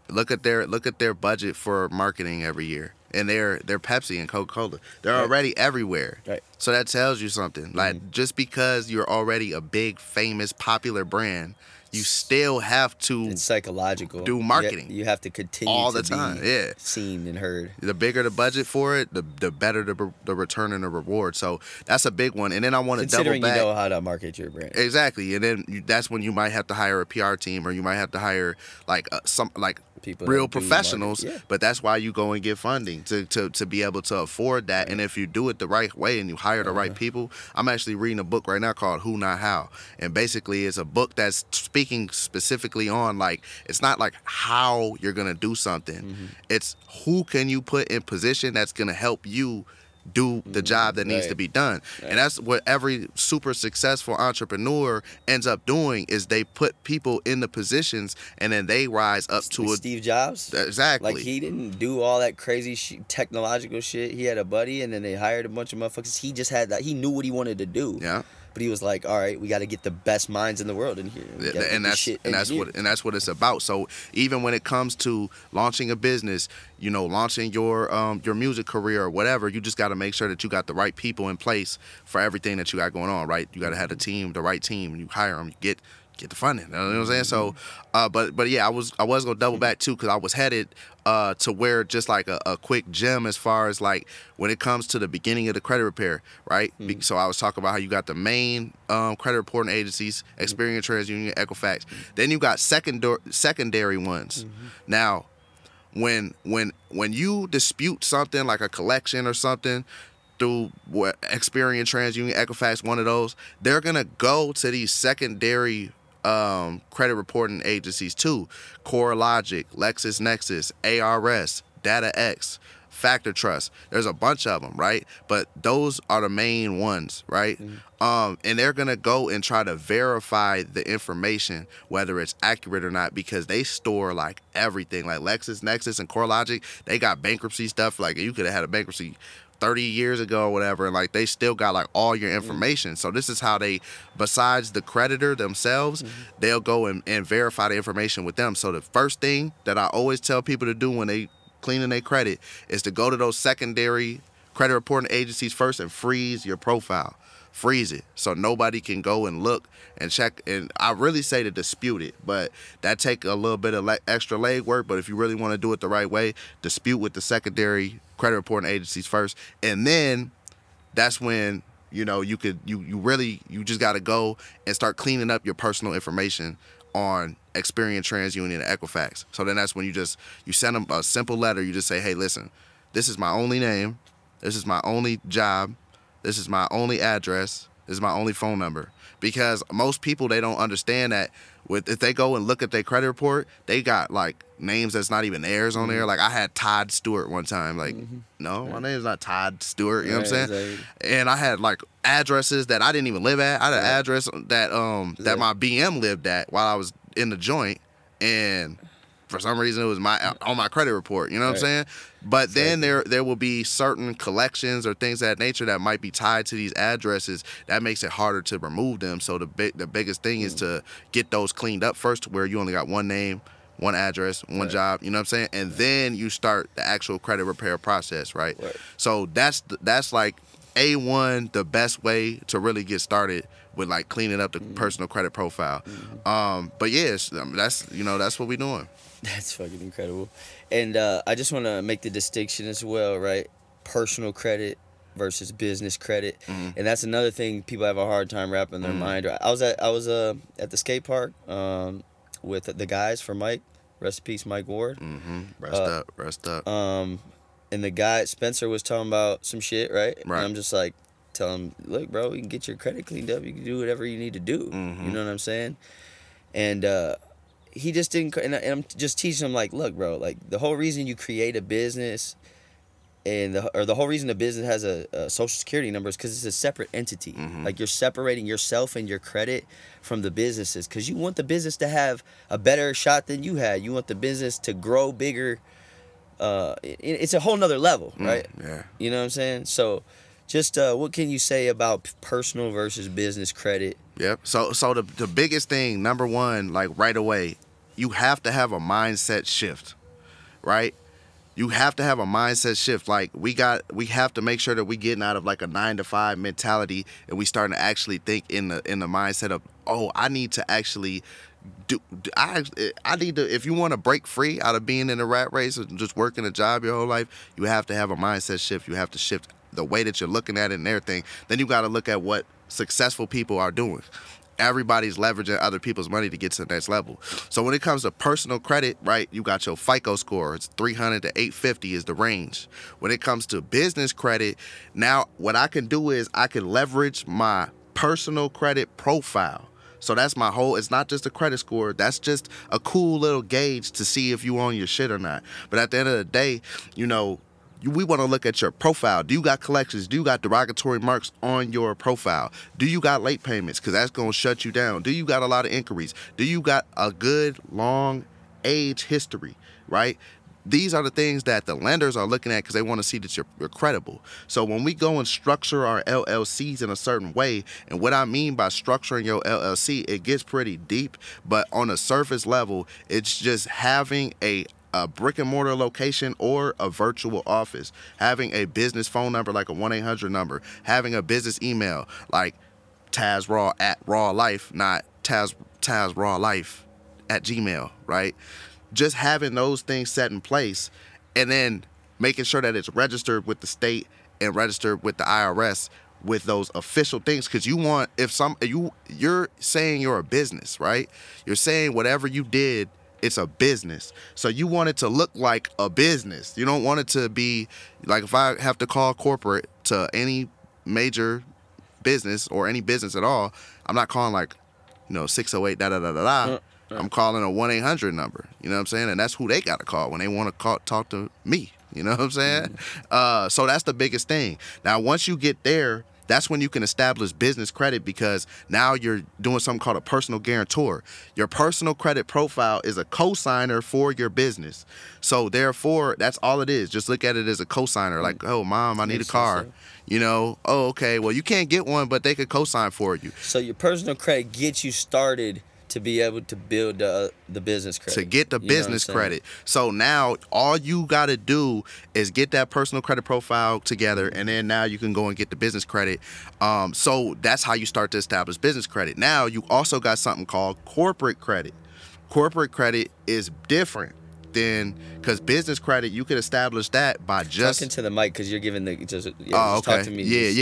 Speaker 2: Look at their budget for marketing every year, and they're Pepsi and Coca-Cola. They're already everywhere.
Speaker 1: Right.
Speaker 2: So that tells you something. Like, just because you're already a big, famous, popular brand, you still have to,
Speaker 1: it's psychological,
Speaker 2: do marketing.
Speaker 1: You have to continue
Speaker 2: all
Speaker 1: to
Speaker 2: the time.
Speaker 1: be seen and heard.
Speaker 2: The bigger the budget for it, the better the return and the reward. So that's a big one. And then I want to double back.
Speaker 1: Considering you know how to market your brand.
Speaker 2: Exactly. And then that's when you might have to hire a PR team, or you might have to hire like some
Speaker 1: people,
Speaker 2: real professionals.
Speaker 1: Yeah.
Speaker 2: But that's why you go and get funding to be able to afford that. And if you do it the right way and you hire the right people, I'm actually reading a book right now called Who Not How. And basically it's a book that's speaking specifically on, like, it's not like how you're gonna do something, it's who can you put in position that's gonna help you do the job that needs to be done. And that's what every super successful entrepreneur ends up doing, is they put people in the positions and then they rise up to it.
Speaker 1: Steve Jobs,
Speaker 2: exactly.
Speaker 1: Like, he didn't do all that crazy technological shit. He had a buddy, and then they hired a bunch of motherfuckers. He just had that, he knew what he wanted to do.
Speaker 2: Yeah.
Speaker 1: But he was like, all right, we got to get the best minds in the world in here.
Speaker 2: And that's what it's about. So even when it comes to launching a business, you know, launching your music career or whatever, you just got to make sure that you got the right people in place for everything that you got going on, right? You got to have the right team, and you hire them, you get the funding. You know what I'm saying? So, but yeah, I was gonna double back too, because I was headed to where, just like a quick gem as far as like when it comes to the beginning of the credit repair, right? So I was talking about how you got the main credit reporting agencies, Experian, TransUnion, Equifax. Then you got secondary ones. Now, when you dispute something like a collection or something through Experian, TransUnion, Equifax, one of those, they're gonna go to these secondary credit reporting agencies too. CoreLogic, LexisNexis, ARS, DataX, FactorTrust. There's a bunch of them, right? But those are the main ones, right? And they're gonna go and try to verify the information, whether it's accurate or not, because they store like everything. Like LexisNexis and CoreLogic, they got bankruptcy stuff. Like, you could have had a bankruptcy 30 years ago or whatever, and like they still got like all your information. So this is how they, besides the creditor themselves, they'll go and verify the information with them. So the first thing that I always tell people to do when they cleaning their credit is to go to those secondary credit reporting agencies first and freeze your profile. Freeze it so nobody can go and look and check. And I really say to dispute it, but that take a little bit of extra leg work. But if you really want to do it the right way, dispute with the secondary credit reporting agencies first, and then that's when, you know, you just got to go and start cleaning up your personal information on Experian, TransUnion, and Equifax. So then that's when you send them a simple letter. You just say, hey, listen, this is my only name, this is my only job, this is my only address, this is my only phone number. Because most people, they don't understand that if they go and look at their credit report, they got like names that's not even theirs on there. Like I had Todd Stewart one time. Like, no, my name's not Todd Stewart. You know what I'm saying? Exactly. And I had like addresses that I didn't even live at. I had an address that that my BM lived at while I was in the joint, and for some reason it was on my credit report. You know what I'm saying? But then there will be certain collections or things of that nature that might be tied to these addresses that makes it harder to remove them. So the biggest thing is to get those cleaned up first, where you only got one name, one address, one job. You know what I'm saying? And then you start the actual credit repair process, right? So that's like A1, the best way to really get started with like cleaning up the personal credit profile. But yes, that's what we're doing.
Speaker 1: That's fucking incredible. And I just want to make the distinction as well, right? Personal credit versus business credit. And that's another thing people have a hard time wrapping their mind around. I was at the skate park with the guys for Mike. Rest in peace, Mike Ward.
Speaker 2: Rest up.
Speaker 1: And the guy, Spencer, was talking about some shit, right? And I'm just like, telling him, look, bro, you can get your credit cleaned up. You can do whatever you need to do. You know what I'm saying? And he just didn't, and I'm just teaching him, like, look, bro, like, the whole reason you create a business or the whole reason a business has a social security number is because it's a separate entity. Like, you're separating yourself and your credit from the businesses because you want the business to have a better shot than you had. You want the business to grow bigger. It's a whole nother level, right? You know what I'm saying? So just what can you say about personal versus business credit?
Speaker 2: So the biggest thing, number one, like right away, you have to have a mindset shift, right? You have to have a mindset shift. Like we have to make sure that we getting out of like a 9-to-5 mentality and we starting to actually think in the mindset of, oh, I need to actually I need to, if you want to break free out of being in a rat race and just working a job your whole life, you have to have a mindset shift. You have to shift the way that you're looking at it and everything. Then you got to look at what successful people are doing. Everybody's leveraging other people's money to get to the next level. So when it comes to personal credit, right, you got your FICO score. It's 300 to 850 is the range. When it comes to business credit, now what I can do is I can leverage my personal credit profile. So that's my whole, it's not just a credit score. That's just a cool little gauge to see if you on your shit or not. But at the end of the day, you know, we want to look at your profile. Do you got collections? Do you got derogatory marks on your profile? Do you got late payments? Because that's going to shut you down. Do you got a lot of inquiries? Do you got a good long age history, right? These are the things that the lenders are looking at because they want to see that you're credible. So when we go and structure our LLCs in a certain way, and what I mean by structuring your LLC, it gets pretty deep, but on a surface level, it's just having a brick and mortar location or a virtual office, having a business phone number like a 1-800 number, having a business email like Tas Raww at Raw Life, not Tas Raww Life at Gmail, right? Just having those things set in place and then making sure that it's registered with the state and registered with the IRS with those official things, because you want, you're saying you're a business, right? You're saying whatever you did, it's a business. So you want it to look like a business. You don't want it to be like, if I have to call corporate to any major business or any business at all, I'm not calling like, 608 da-da-da-da-da. I'm calling a 1-800 number. You know what I'm saying? And that's who they got to call when they want to talk to me. You know what I'm saying? So that's the biggest thing. Now, once you get there, that's when you can establish business credit, because now you're doing something called a personal guarantor. Your personal credit profile is a co-signer for your business. So therefore, that's all it is. Just look at it as a co-signer. Like, oh, mom, I need a car. Oh, okay. Well, you can't get one, but they could co-sign for you.
Speaker 1: So your personal credit gets you started to be able to build the business credit.
Speaker 2: To get the business credit. So now all you got to do is get that personal credit profile together, and then now you can go and get the business credit. So that's how you start to establish business credit. Now you also got something called corporate credit. Corporate credit is different than, because business credit, you can establish that by just
Speaker 1: talking to the mic, because you're giving the just
Speaker 2: okay.
Speaker 1: talk to me. Because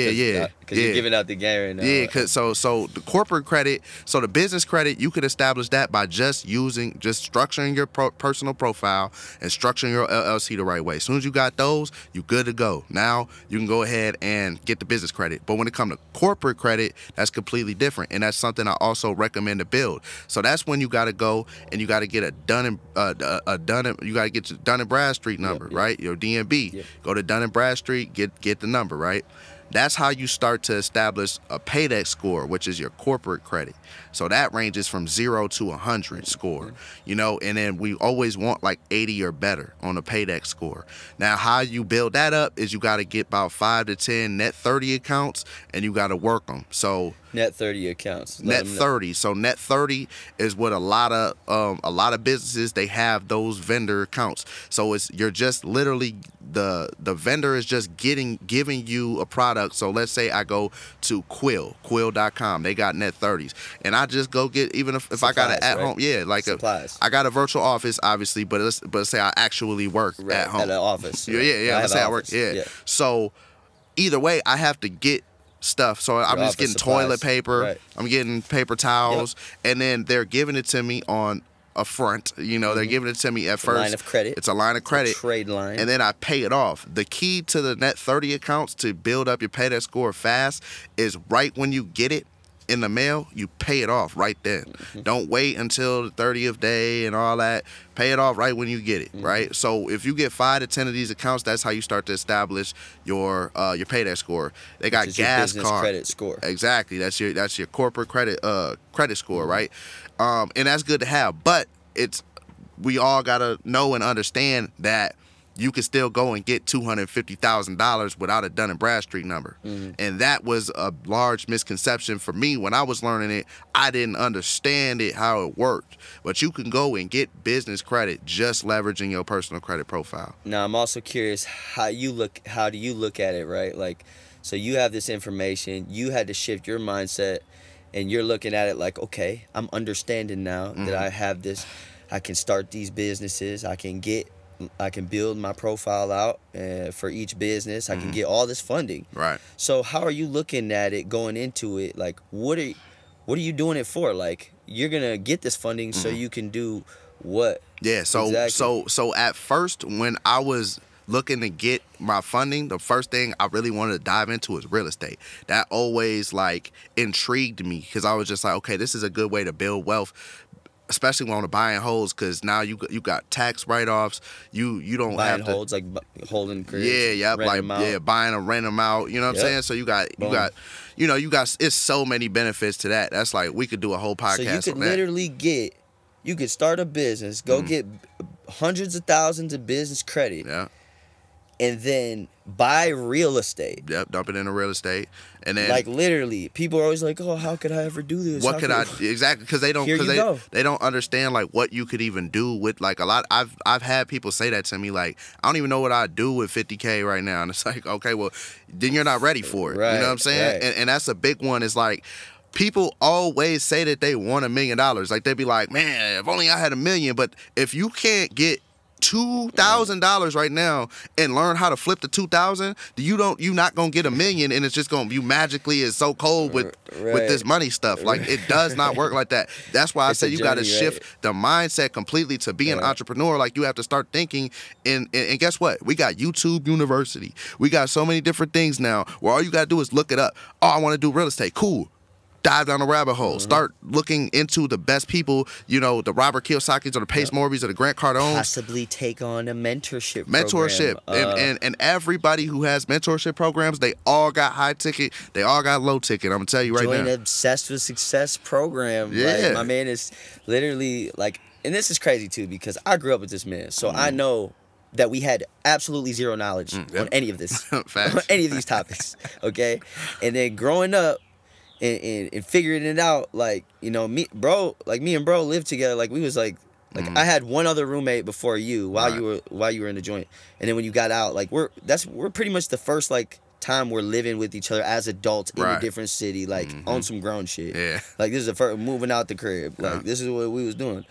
Speaker 1: you're giving out the game right now.
Speaker 2: Yeah, because so the corporate credit, so the business credit, you could establish that by just structuring your personal profile and structuring your LLC the right way. As soon as you got those, you good to go. Now you can go ahead and get the business credit. But when it comes to corporate credit, that's completely different, and that's something I also recommend to build. So that's when you got to go and you got to get a done you got to get your Dun and Bradstreet number, right? Your DMB.
Speaker 1: Yep.
Speaker 2: Go to Dun and Bradstreet, get the number, right? That's how you start to establish a Paydex score, which is your corporate credit. So that ranges from 0 to 100 score, you know, and then we always want like 80 or better on the Paydex score. Now, how you build that up is you got to get about 5 to 10 net 30 accounts, and you got to work them. So
Speaker 1: net 30 accounts.
Speaker 2: Net 30. So net 30 is what a lot of businesses, they have those vendor accounts. So you're just literally the vendor is just giving you a product. So let's say I go to quill.com. They got net 30s, and I just go get, even if
Speaker 1: Supplies,
Speaker 2: I got it at
Speaker 1: right?
Speaker 2: home, like I got a virtual office, obviously, but let's say I actually work at home
Speaker 1: at an office.
Speaker 2: yeah, let's say I work So either way, I have to get stuff. So I'm just getting
Speaker 1: supplies.
Speaker 2: toilet paper,
Speaker 1: Right.
Speaker 2: I'm getting paper towels, and then they're giving it to me on a front. You know, they're giving it to me at first.
Speaker 1: Line of credit.
Speaker 2: It's a line of credit.
Speaker 1: Trade line.
Speaker 2: And then I pay it off. The key to the net 30 accounts to build up your Paydex score fast is right when you get it in the mail, you pay it off right then. Don't wait until the 30th day and all that. Pay it off right when you get it, right? So if you get 5 to 10 of these accounts, that's how you start to establish your Paydex score. They got gas
Speaker 1: your
Speaker 2: card
Speaker 1: credit score.
Speaker 2: Exactly. That's your corporate credit score, right? And that's good to have, but we all gotta know and understand that you can still go and get $250,000 without a Dun & Bradstreet number. And that was a large misconception for me when I was learning it. I didn't understand it, how it worked. But you can go and get business credit just leveraging your personal credit profile.
Speaker 1: Now, I'm also curious how do you look at it, right? Like, so you have this information, you had to shift your mindset, and you're looking at it like, okay, I'm understanding now that I have this, I can start these businesses, I can build my profile out for each business. I can get all this funding.
Speaker 2: Right.
Speaker 1: So how are you looking at it going into it? Like, what are you doing it for? Like, you're gonna get this funding so you can do what?
Speaker 2: Yeah. So
Speaker 1: exactly?
Speaker 2: so at first, when I was looking to get my funding, the first thing I really wanted to dive into is real estate. That always like intrigued me because I was just like, okay, this is a good way to build wealth, especially when on the buy and holds, because now you got tax write-offs. You don't
Speaker 1: buy
Speaker 2: have
Speaker 1: and
Speaker 2: to
Speaker 1: holds, like holding cribs.
Speaker 2: Buying and rent them out. You know what I'm saying? So you got it's so many benefits to that. That's like we could do a whole podcast.
Speaker 1: So you could literally you could start a business, go get hundreds of thousands of business credit.
Speaker 2: Yeah.
Speaker 1: And then buy real estate.
Speaker 2: Yep, dump it into real estate, and then
Speaker 1: like literally, people are always like, "Oh, how could I ever do this?
Speaker 2: What could I exactly?" Because they don't they don't understand like what you could even do with like a lot. I've had people say that to me like, "I don't even know what I'd do with 50K right now," and it's like, okay, well, then you're not ready for it.
Speaker 1: Right,
Speaker 2: you know what I'm saying?
Speaker 1: Right.
Speaker 2: And that's a big one. Is like, people always say that they want $1 million. Like they'd be like, "Man, if only I had $1 million." But if you can't get $2,000 right now and learn how to flip the 2,000, you're not gonna get $1 million, and it's just gonna, you magically is so cold with this money stuff. Like it does not work like that. That's why I say you got to shift the mindset completely to be an entrepreneur. Like you have to start thinking, and guess what? We got YouTube University. We got so many different things now where all you gotta do is look it up. Oh, I want to do real estate. Cool. Dive down the rabbit hole. Start looking into the best people, the Robert Kiyosaki's or the Pace Morby's or the Grant Cardones.
Speaker 1: Possibly take on a mentorship program.
Speaker 2: And everybody who has mentorship programs, they all got high ticket, they all got low ticket. I'm gonna tell you right now.
Speaker 1: Join Obsessed with Success program.
Speaker 2: Yeah.
Speaker 1: Like, my man is literally like, and this is crazy too because I grew up with this man, so I know that we had absolutely zero knowledge on any of this, on any of these topics. Okay, and then growing up. And figuring it out, like, me and bro lived together. Like we was like I had one other roommate before you while you were in the joint, and then when you got out, like we're pretty much the first like time we're living with each other as adults in a different city, like on some grown shit.
Speaker 2: Yeah,
Speaker 1: like this is the first moving out the crib. Like this is what we was doing,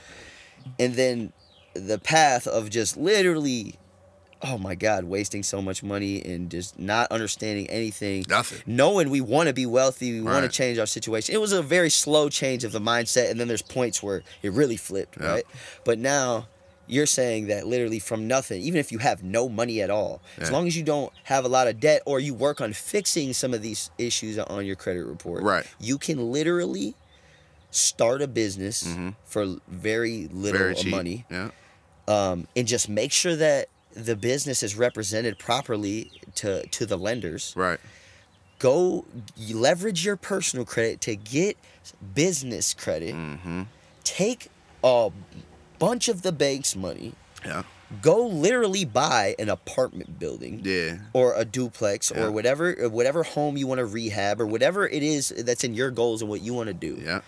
Speaker 1: and then the path of just literally. Oh my God, wasting so much money and just not understanding anything.
Speaker 2: Nothing.
Speaker 1: Knowing we want to be wealthy, we want to change our situation. It was a very slow change of the mindset, and then there's points where it really flipped, right? But now you're saying that literally from nothing, even if you have no money at all, as long as you don't have a lot of debt or you work on fixing some of these issues on your credit report, you can literally start a business for very little money. and just make sure that the business is represented properly to the lenders.
Speaker 2: Right.
Speaker 1: Go leverage your personal credit to get business credit.
Speaker 2: Mm-hmm.
Speaker 1: Take a bunch of the bank's money.
Speaker 2: Yeah.
Speaker 1: Go literally buy an apartment building.
Speaker 2: Yeah.
Speaker 1: Or a duplex,
Speaker 2: Yeah.
Speaker 1: or whatever home you want to rehab, or whatever it is that's in your goals and what you want to do.
Speaker 2: Yeah.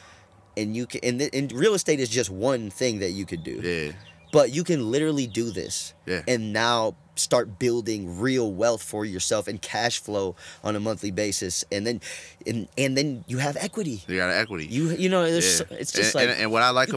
Speaker 1: And you can, and real estate is just one thing that you could do.
Speaker 2: Yeah.
Speaker 1: But you can literally do this.
Speaker 2: Yeah.
Speaker 1: And now start building real wealth for yourself and cash flow on a monthly basis, and then you have equity.
Speaker 2: You got equity.
Speaker 1: You know, it's just
Speaker 2: and what I like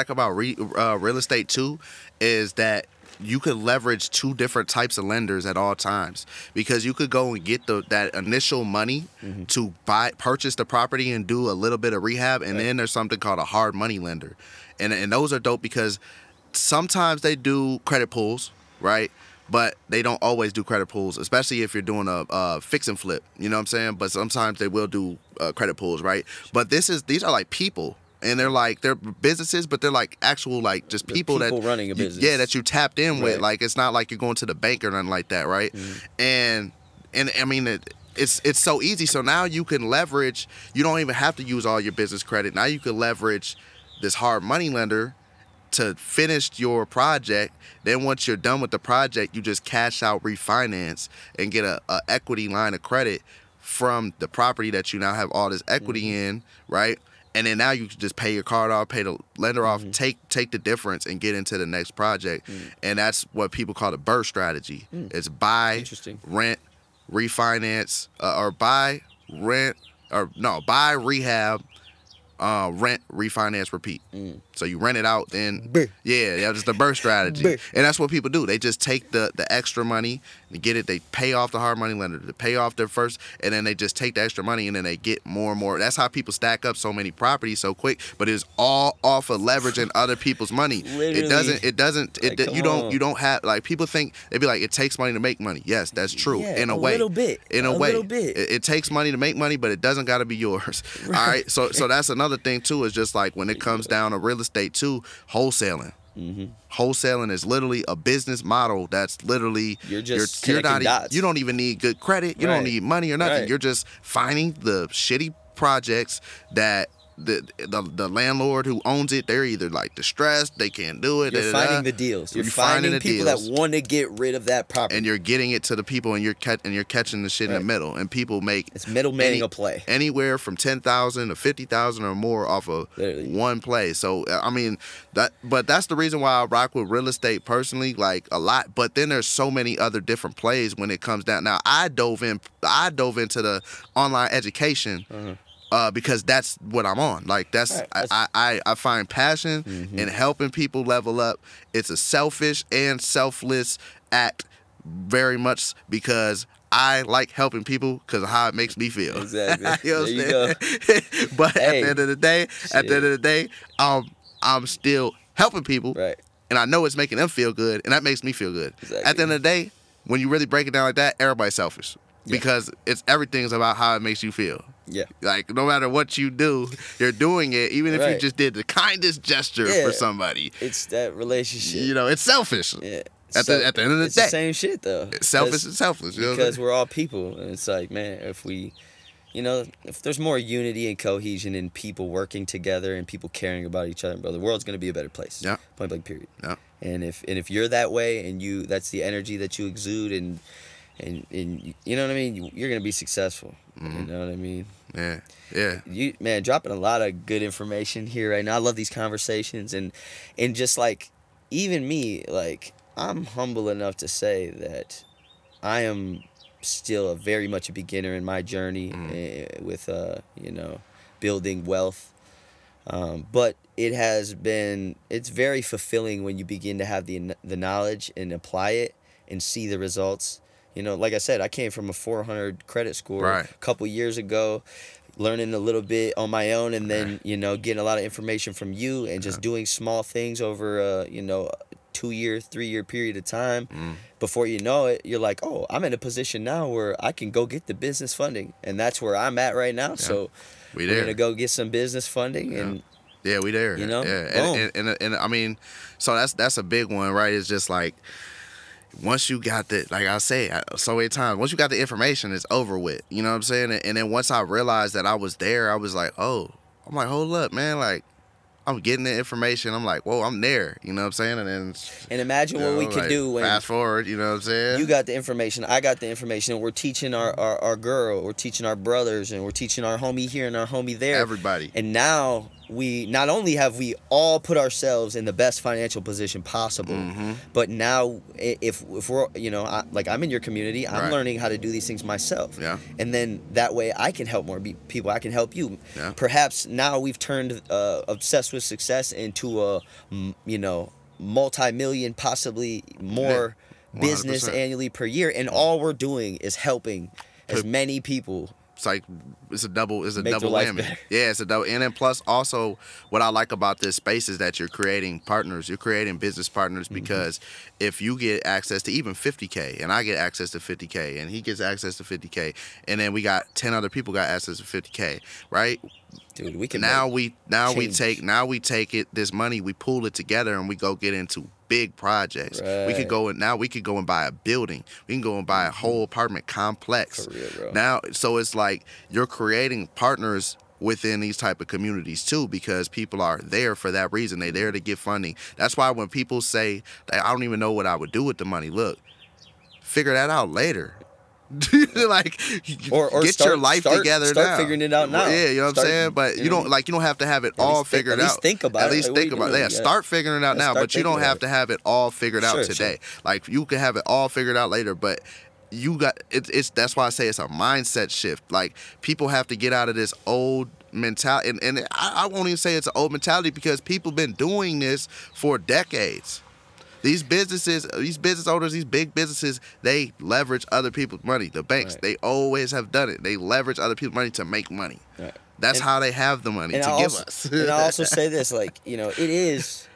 Speaker 2: about real estate too is that you could leverage two different types of lenders at all times, because you could go and get that initial money to purchase the property and do a little bit of rehab, and then there's something called a hard money lender, and those are dope because sometimes they do credit pulls, right? But they don't always do credit pulls, especially if you're doing a fix and flip. You know what I'm saying? But sometimes they will do credit pulls, right? But these are like people. And they're businesses, but they're like actual like just people that
Speaker 1: running a business.
Speaker 2: Yeah, that you tapped in with.
Speaker 1: Right.
Speaker 2: Like it's not like you're going to the bank or nothing like that, right? And I mean it's so easy. So now you can leverage. You don't even have to use all your business credit. Now you can leverage this hard money lender to finish your project. Then once you're done with the project, you just cash out, refinance, and get a equity line of credit from the property that you now have all this equity in, right? And then now you can just pay your card off, pay the lender off, take the difference, and get into the next project. And that's what people call the burst strategy. It's buy, rent, refinance, buy, rehab, rent, refinance, repeat. So you rent it out, then that's the burst strategy. And that's what people do. They just take the extra money and get it. They pay off the hard money lender to pay off their first, and then they just take the extra money, and then they get more and more. That's how people stack up so many properties so quick. But it's all off of leveraging other people's money.
Speaker 1: Literally.
Speaker 2: You don't have, like, people think, they be like, it takes money to make money. Yes, that's true. In a way.
Speaker 1: Little bit.
Speaker 2: In a way. It takes money to make money, but it doesn't got to be yours. All right. So that's another thing too, is just like when it comes down to real estate too, wholesaling. Wholesaling is literally a business model that's literally
Speaker 1: you're connecting dots.
Speaker 2: You don't even need good credit. You don't need money or nothing.
Speaker 1: Right.
Speaker 2: You're just finding the shitty projects that the landlord who owns it, they're either like distressed, they can't do it.
Speaker 1: You're finding the deals. You're finding the people that want to get rid of that property,
Speaker 2: and you're getting it to the people, and you're catching the shit in the middle. And people make
Speaker 1: it's middleman a play
Speaker 2: anywhere from 10,000 to 50,000 or more off of one play. So I mean but that's the reason why I rock with real estate personally, like a lot. But then there's so many other different plays when it comes down. Now I dove into the online education. Because that's what I'm on. Like I find passion in helping people level up. It's a selfish and selfless act, very much, because I like helping people because of how it makes me feel.
Speaker 1: Exactly.
Speaker 2: You know
Speaker 1: there you go.
Speaker 2: But at the end of the day, I'm still helping people,
Speaker 1: right?
Speaker 2: And I know it's making them feel good, and that makes me feel good.
Speaker 1: Exactly.
Speaker 2: At the end of the day, when you really break it down like that, everybody's selfish. Because everything's about how it makes you feel. Yeah. Like, no matter what you do, you're doing it, even if you just did the kindest gesture for somebody.
Speaker 1: It's that relationship.
Speaker 2: You know, it's selfish.
Speaker 1: Yeah.
Speaker 2: At the end of the day.
Speaker 1: It's the same shit, though.
Speaker 2: It's selfish and selfless.
Speaker 1: Because we're all people. And it's like, man, if there's more unity and cohesion in people working together and people caring about each other, bro, the world's going to be a better place. Yeah. Point blank, period. Yeah. And if you're that way and that's the energy that you exude and you know what I mean, you're gonna be successful. You know what I mean? Yeah. You, man, dropping a lot of good information here right now. I love these conversations and just like even me, like I'm humble enough to say that I am still very much a beginner in my journey with building wealth. But it's very fulfilling when you begin to have the knowledge and apply it and see the results. You know, like I said, I came from a 400 credit score a couple years ago, learning a little bit on my own, and then, getting a lot of information from you and just doing small things over a 2-year, 3-year period of time. Before you know it, you're like, oh, I'm in a position now where I can go get the business funding. And that's where I'm at right now. So we're going to go get some business funding and
Speaker 2: Yeah, we there.
Speaker 1: You know?
Speaker 2: Yeah,
Speaker 1: Boom.
Speaker 2: and I mean, so that's a big one, right? It's just like once you got the, like I say so many times, once you got the information, it's over with. You know what I'm saying? And then once I realized that I was there, I was like, oh, I'm like, hold up, man, like. I'm getting the information. I'm like, whoa, I'm there. You know what I'm saying? And then,
Speaker 1: imagine what we could do when
Speaker 2: fast forward. You know what I'm saying?
Speaker 1: you got the information, I got the information, and we're teaching our girl, we're teaching our brothers, and we're teaching our homie here and our homie there.
Speaker 2: Everybody.
Speaker 1: And now we not only have we all put ourselves in the best financial position possible, but now if we're, you know, like I'm in your community, I'm learning how to do these things myself.
Speaker 2: Yeah.
Speaker 1: And then that way I can help more people. I can help you.
Speaker 2: Yeah.
Speaker 1: Perhaps now we've turned obsessed with success into a, you know, multi-million, possibly more business
Speaker 2: 100%.
Speaker 1: annually per year, and all we're doing is helping as many people.
Speaker 2: It's like it's a double
Speaker 1: Make their life
Speaker 2: whammy.
Speaker 1: better.
Speaker 2: Yeah, it's a double. And then plus also what I like about this space is that you're creating partners. You're creating business partners because if you get access to even 50K and I get access to 50K and he gets access to 50K and then we got 10 other people got access to 50K, right?
Speaker 1: Dude, we can
Speaker 2: we take it, this money, we pool it together and we go get into big projects.
Speaker 1: Right.
Speaker 2: We could go and buy a building. We can go and buy a whole apartment complex.
Speaker 1: For real, bro.
Speaker 2: Now, so it's like you're creating partners within these type of communities too, because people are there for that reason. They're there to get funding. That's why when people say that I don't even know what I would do with the money, look, figure that out later. Like,
Speaker 1: or
Speaker 2: get your life together now.
Speaker 1: Start figuring it out now.
Speaker 2: Yeah, you know what I'm saying? But you don't have to have it all figured out.
Speaker 1: At least think about it.
Speaker 2: At least think about it. Yeah, start figuring it out now, but you don't have to have it all figured out today. Like, you can have it all figured out later, but you got it's that's why I say it's a mindset shift. Like, people have to get out of this old mentality, and I won't even say it's an old mentality because people been doing this for decades. These business owners, these big businesses, they leverage other people's money. The banks, they always have done it. They leverage other people's money to make money. Right. That's how they have the money to give us.
Speaker 1: And I also say this, like, you know, this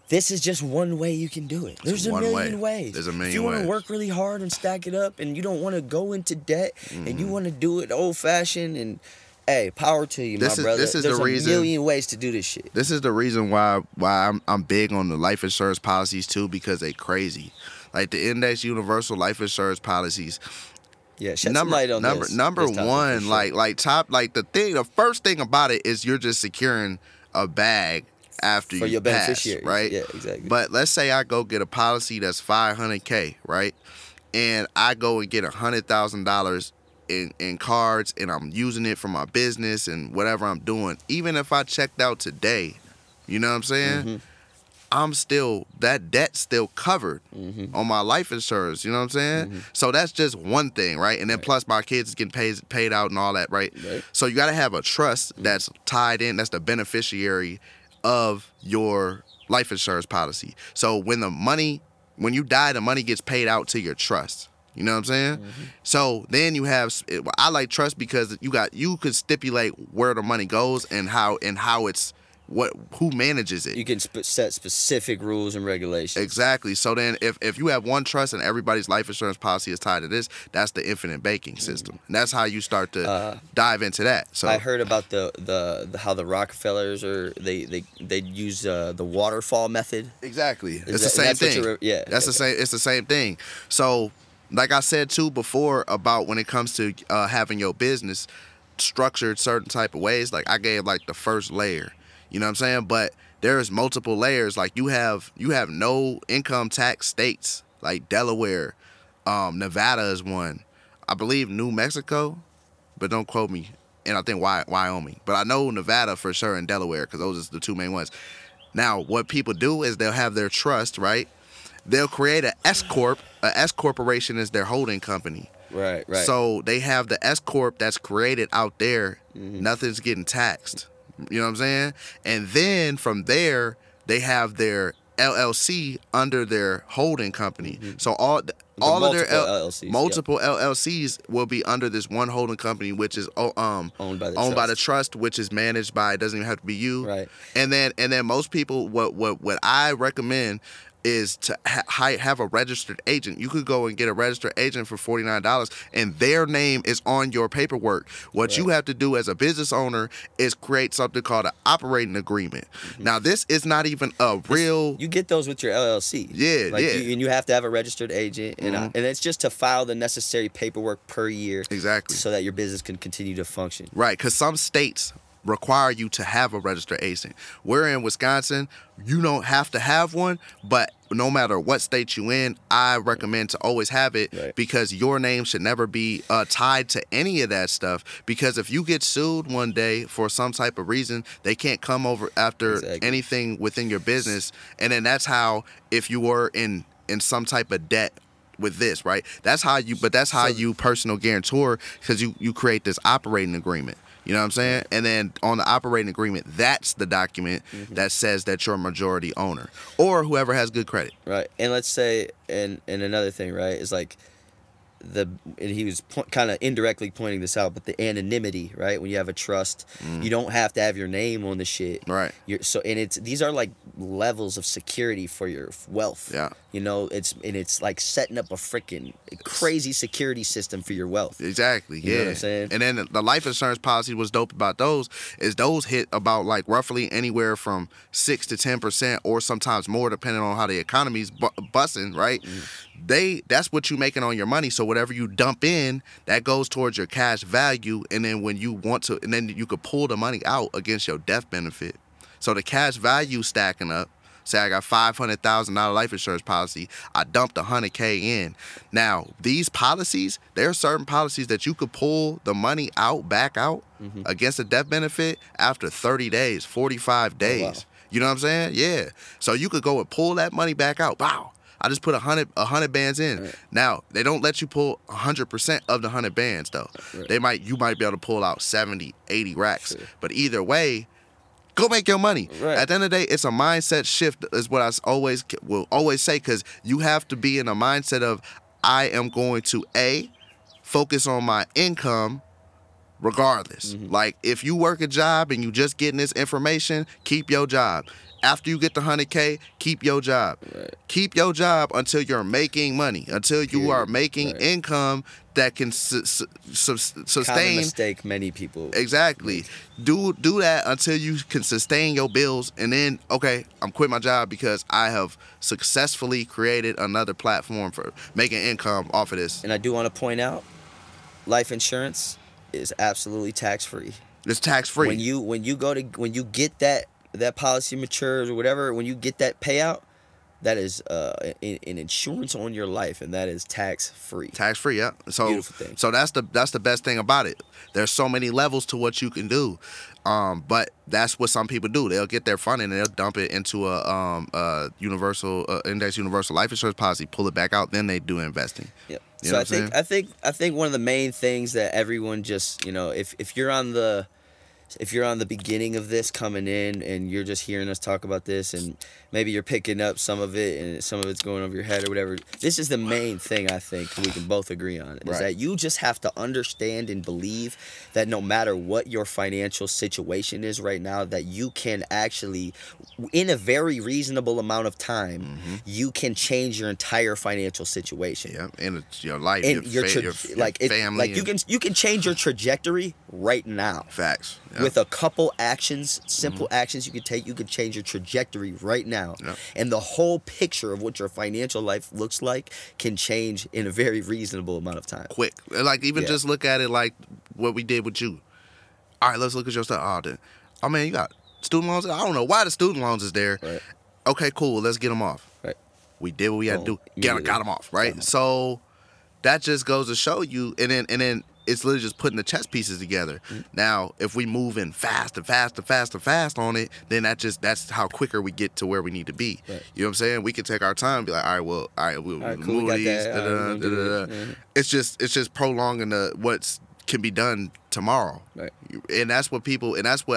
Speaker 1: is just one way you can do it. There's a million ways.
Speaker 2: There's a million ways.
Speaker 1: If you want to work really hard and stack it up and you don't want to go into debt and you want to do it old-fashioned and, hey, power to you, my brother. There's a million ways to do this shit.
Speaker 2: This is the reason why I'm big on the life insurance policies too, because they crazy. Like the index universal life insurance policies.
Speaker 1: Yeah, shed some light on this.
Speaker 2: Number one, the first thing about it is you're just securing a bag after
Speaker 1: for
Speaker 2: you
Speaker 1: your
Speaker 2: pass,
Speaker 1: beneficiaries,
Speaker 2: right?
Speaker 1: Yeah, exactly.
Speaker 2: But let's say I go get a policy that's $500K, right? And I go and get $100,000 in cards, and I'm using it for my business and whatever I'm doing. Even if I checked out today, you know what I'm saying? I'm still, that debt's still covered on my life insurance, you know what I'm saying? So that's just one thing, right? And then plus my kids getting paid out and all that, right? So you got to have a trust that's tied in, that's the beneficiary of your life insurance policy. So when you die, the money gets paid out to your trust. You know what I'm saying? So then you have, I like trust because you could stipulate where the money goes and how it's who manages it.
Speaker 1: You can set specific rules and regulations.
Speaker 2: Exactly. So then if you have one trust and everybody's life insurance policy is tied to this, that's the infinite banking system. And that's how you start to dive into that. So
Speaker 1: I heard about the how the Rockefellers they use the waterfall method.
Speaker 2: Exactly. It's the same thing. That's the same. It's the same thing. So, like I said too before about when it comes to having your business structured certain type of ways, like I gave like the first layer, you know what I'm saying? But there's multiple layers. Like you have no income tax states like Delaware, Nevada is one, I believe New Mexico, but don't quote me, and I think Wyoming, but I know Nevada for sure and Delaware because those are the two main ones. Now what people do is they'll have their trust, right? They'll create an S corp. An S corporation is their holding company.
Speaker 1: Right.
Speaker 2: So they have the S corp that's created out there. Nothing's getting taxed. You know what I'm saying? And then from there, they have their LLC under their holding company. So all of their multiple LLCs will be under this one holding company, which is owned by the trust, which is managed by. It doesn't even have to be you.
Speaker 1: Right.
Speaker 2: And then most people, what I recommend. is to have a registered agent. You could go and get a registered agent for $49, and their name is on your paperwork. What you have to do as a business owner is create something called an operating agreement. Now, this is not even a real...
Speaker 1: You get those with your LLC.
Speaker 2: Yeah,
Speaker 1: and you have to have a registered agent, and it's just to file the necessary paperwork per year.
Speaker 2: Exactly.
Speaker 1: So that your business can continue to function.
Speaker 2: Right, because some states require you to have a registered agent. We're in Wisconsin. You don't have to have one, but no matter what state you in, I recommend to always have it because your name should never be tied to any of that stuff. Because if you get sued one day for some type of reason, they can't come over after anything within your business. And then that's how, if you were in some type of debt with this, right? That's how you personal guarantor, because you create this operating agreement. You know what I'm saying? And then on the operating agreement, that's the document that says that you're a majority owner or whoever has good credit.
Speaker 1: Right. And let's say, and another thing, right, is like and he was kind of indirectly pointing this out, but the anonymity, right? When you have a trust, you don't have to have your name on the shit.
Speaker 2: Right.
Speaker 1: These are like levels of security for your wealth.
Speaker 2: Yeah.
Speaker 1: You know, it's like setting up a freaking crazy security system for your wealth.
Speaker 2: Exactly.
Speaker 1: You know what I'm saying?
Speaker 2: And then the life insurance policy was dope about those hit about like roughly anywhere from 6 to 10% or sometimes more depending on how the economy's busting, right? That's what you're making on your money. So whatever you dump in, that goes towards your cash value, and then when you want to, and then you could pull the money out against your death benefit. So the cash value stacking up. Say I got $500,000 life insurance policy. I dumped $100K in. Now these policies, there are certain policies that you could pull the money back out against a death benefit after 30 days, 45 days. Oh, wow. You know what I'm saying? Yeah. So you could go and pull that money back out. Wow. I just put 100 bands in. Right. Now, they don't let you pull 100% of the 100 bands, though. Right. You might be able to pull out 70, 80 racks. Sure. But either way, go make your money. Right. At the end of the day, it's a mindset shift is what I will always say, because you have to be in a mindset of, I am going to, focus on my income regardless. Like, if you work a job and you just getting this information, keep your job. After you get the 100K, keep your job. Right. Keep your job until you're making money, until you are making income that can sustain.
Speaker 1: Common mistake many people.
Speaker 2: Exactly. Do that until you can sustain your bills, and then, okay, I'm quitting my job because I have successfully created another platform for making income off of this.
Speaker 1: And I do want to point out, life insurance is absolutely tax-free.
Speaker 2: It's tax-free.
Speaker 1: When you get that policy matures or whatever, when you get that payout, that is an insurance on your life, and that is tax-free.
Speaker 2: Tax-free, yeah. So,
Speaker 1: beautiful thing.
Speaker 2: So that's the best thing about it. There's so many levels to what you can do, but that's what some people do. They'll get their funding and they'll dump it into a index universal life insurance policy, pull it back out, then they do investing.
Speaker 1: Yep. So I think one of the main things that everyone just, you know, if you're on the beginning of this coming in and you're just hearing us talk about this, and maybe you're picking up some of it and some of it's going over your head or whatever, this is the main thing I think we can both agree on, is that you just have to understand and believe that no matter what your financial situation is right now, that you can actually, in a very reasonable amount of time, you can change your entire financial situation.
Speaker 2: Yeah, and your life,
Speaker 1: and
Speaker 2: your family.
Speaker 1: Like you can change your trajectory right now.
Speaker 2: Facts. Yep.
Speaker 1: With a couple actions, simple actions you could take, you could change your trajectory right now. Yep. And the whole picture of what your financial life looks like can change in a very reasonable amount of time.
Speaker 2: Quick. Like, even just look at it like what we did with you. All right, let's look at your stuff. Oh, man, you got student loans? I don't know why the student loans is there. Right. Okay, cool. Let's get them off. Right. We did what we had to do. Got them off, right? So that just goes to show you, and then it's literally just putting the chess pieces together. Now, if we move in fast on it, then that's how quicker we get to where we need to be. Right. You know what I'm saying? We can take our time and be like, all right, we'll move these. It's just prolonging what can be done tomorrow. Right. And that's what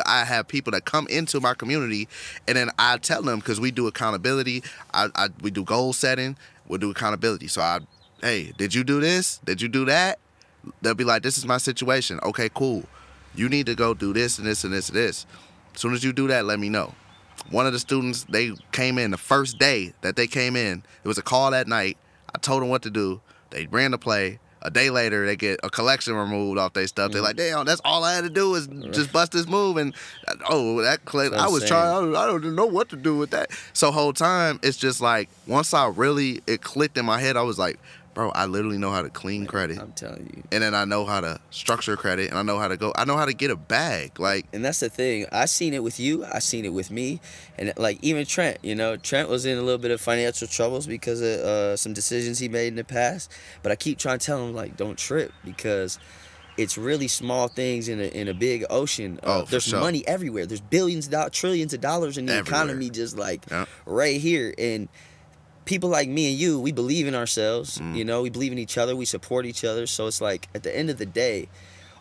Speaker 2: I have people that come into my community, and then I tell them, because we do accountability, we do goal setting, we'll do accountability. So hey, did you do this? Did you do that? They'll be like, this is my situation. Okay, cool. You need to go do this and this and this and this. As soon as you do that, let me know. One of the students, they came in the first day that they came in. It was a call that night. I told them what to do. They ran the play. A day later, they get a collection removed off their stuff. They're like, damn, that's all I had to do is just bust this move. And, that clip, I was trying, I don't know what to do with that. So whole time, it's just like, once it clicked in my head, I was like, bro, I literally know how to clean credit.
Speaker 1: I'm telling you.
Speaker 2: And then I know how to structure credit, and I know how to get a bag. Like,
Speaker 1: and that's the thing. I seen it with you. I seen it with me, and like even Trent. Trent was in a little bit of financial troubles because of some decisions he made in the past. But I keep trying to tell him, like, don't trip, because it's really small things in a big ocean. There's money everywhere. There's billions, trillions of dollars in the economy, just like right here. And people like me and you, we believe in ourselves, we believe in each other, we support each other. So it's like, at the end of the day,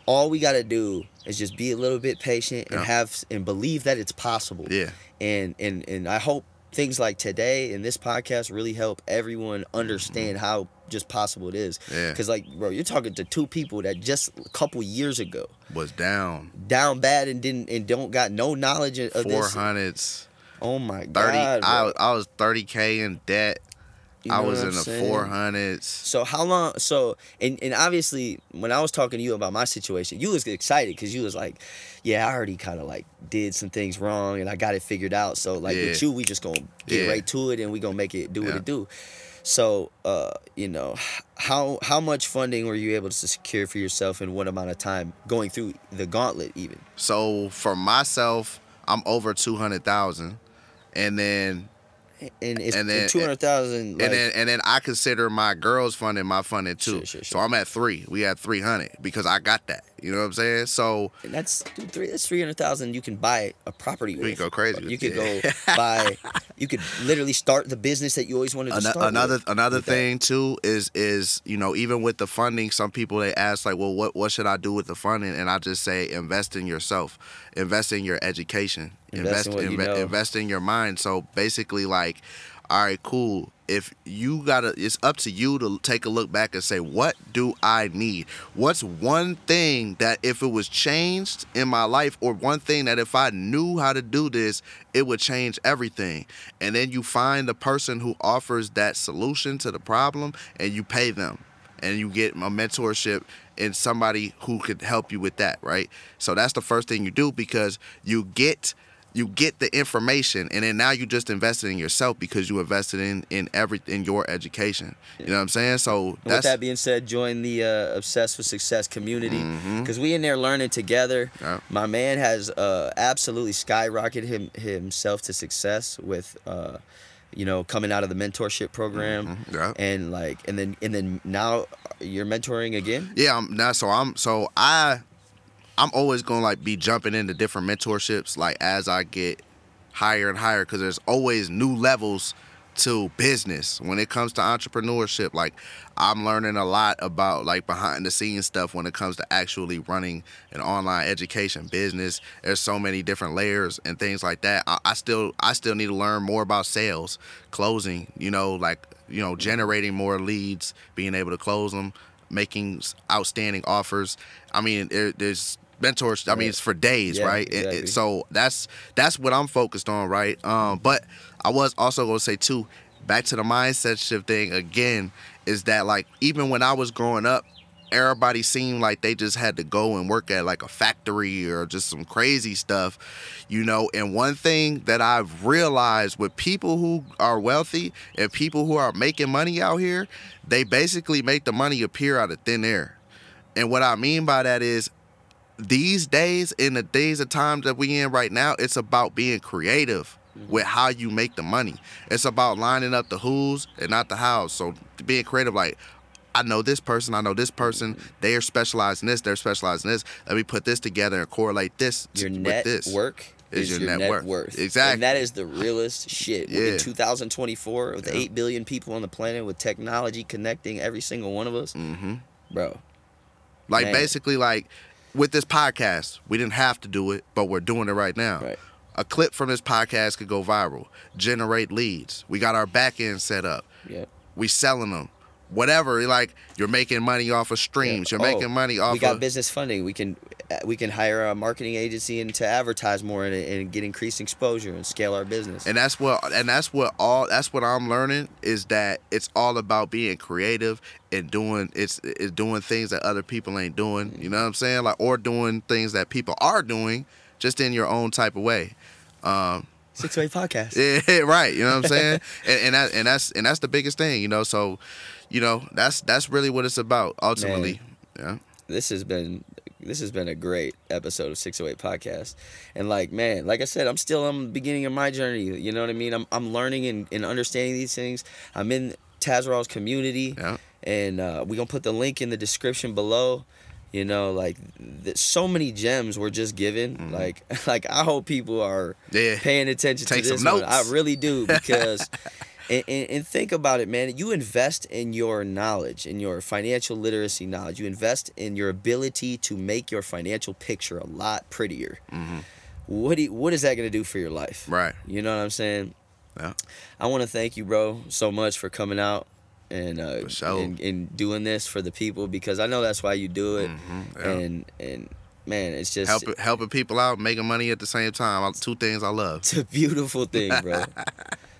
Speaker 1: all we got to do is just be a little bit patient and believe that it's possible.
Speaker 2: Yeah.
Speaker 1: And I hope things like today and this podcast really help everyone understand how just possible it is.
Speaker 2: Yeah.
Speaker 1: Because, like, bro, you're talking to two people that just a couple years ago
Speaker 2: was down
Speaker 1: bad and don't got no knowledge of this.
Speaker 2: 400s.
Speaker 1: Oh my God,
Speaker 2: I was 30K in debt. I was in the
Speaker 1: saying?
Speaker 2: 400s.
Speaker 1: So how long? So and obviously, when I was talking to you about my situation, you was excited because you was like, "Yeah, I already kind of like did some things wrong and I got it figured out." So like with you, we just gonna get right to it and we gonna make it do what it do. So how much funding were you able to secure for yourself in what amount of time going through the gauntlet even?
Speaker 2: So for myself, I'm over 200,000. And then
Speaker 1: 200,000. Like,
Speaker 2: and then I consider my girls funding my funding too. Sure. So I'm at 3. We had 300 because I got that. You know what I'm saying? So
Speaker 1: and that's 300,000. You can buy a property with.
Speaker 2: You can go crazy.
Speaker 1: You could go buy. You could literally start the business that you always wanted to start.
Speaker 2: Another thing too is even with the funding, some people they ask like, well, what should I do with the funding? And I just say invest in yourself, invest in your education, invest in your mind. So basically, like, all right, cool. If you it's up to you to take a look back and say, what do I need? What's one thing that if it was changed in my life, or one thing that if I knew how to do this, it would change everything? And then you find the person who offers that solution to the problem and you pay them. And you get a mentorship in somebody who could help you with that, right? So that's the first thing you do, because you get the information, and then now you just invested in yourself because you invested in your education. You know what I'm saying? So
Speaker 1: with that being said, join the Obsessed with Success community, because we in there learning together. Yeah. My man has absolutely skyrocketed himself to success with coming out of the mentorship program, and then now you're mentoring again.
Speaker 2: Yeah, I'm always gonna like be jumping into different mentorships like as I get higher and higher, because there's always new levels to business when it comes to entrepreneurship. Like, I'm learning a lot about like behind the scenes stuff when it comes to actually running an online education business. There's so many different layers and things like that. I still need to learn more about sales, closing, generating more leads, being able to close them, making outstanding offers. I mean, there's mentors. I mean, it's for days, right? Exactly. So that's what I'm focused on, right? But I was also gonna say too, back to the mindset shift thing again, is that like even when I was growing up, everybody seemed like they just had to go and work at like a factory or just some crazy stuff, And one thing that I've realized with people who are wealthy and people who are making money out here, they basically make the money appear out of thin air. And what I mean by that is, these days, in the days of times that we in right now, it's about being creative with how you make the money. It's about lining up the who's and not the how's. So being creative, like, I know this person, they are specialized in this, they're specialized in this. Let me put this together and correlate this with this.
Speaker 1: Your network is your net worth.
Speaker 2: Exactly.
Speaker 1: And that is the realest shit. Yeah. In 2024, with 8 billion people on the planet, with technology connecting every single one of us, bro.
Speaker 2: Like, basically, like, with this podcast, we didn't have to do it, but we're doing it right now.
Speaker 1: Right.
Speaker 2: A clip from this podcast could go viral, generate leads. We got our back end set up.
Speaker 1: Yeah.
Speaker 2: We selling them. Whatever, like, you're making money off of streams. You're making money off of...
Speaker 1: We got business funding. We can... we can hire a marketing agency and to advertise more and get increased exposure and scale our business.
Speaker 2: And that's what I'm learning, is that it's all about being creative and doing things that other people ain't doing. You know what I'm saying? Like, or doing things that people are doing just in your own type of way.
Speaker 1: 608Potcast.
Speaker 2: Yeah, right. You know what I'm saying? and that's the biggest thing, you know. So, you know, that's really what it's about ultimately. Man, yeah.
Speaker 1: This has been a great episode of 608 Podcast. And like I said, I'm still on the beginning of my journey. You know what I mean? I'm learning and understanding these things. I'm in Tas Raw's community. Yeah. And we're gonna put the link in the description below. You know, like so many gems were just given. Mm-hmm. Like I hope people are paying attention to this one. I really do, because and think about it, man. You invest in your knowledge, in your financial literacy knowledge. You invest in your ability to make your financial picture a lot prettier. Mm-hmm. What is that going to do for your life? Right. You know what I'm saying? Yeah. I want to thank you, bro, so much for coming out and and doing this for the people, because I know that's why you do it. Mm-hmm. Yeah. And man, it's just helping people out, making money at the same time. Two things I love. It's a beautiful thing, bro.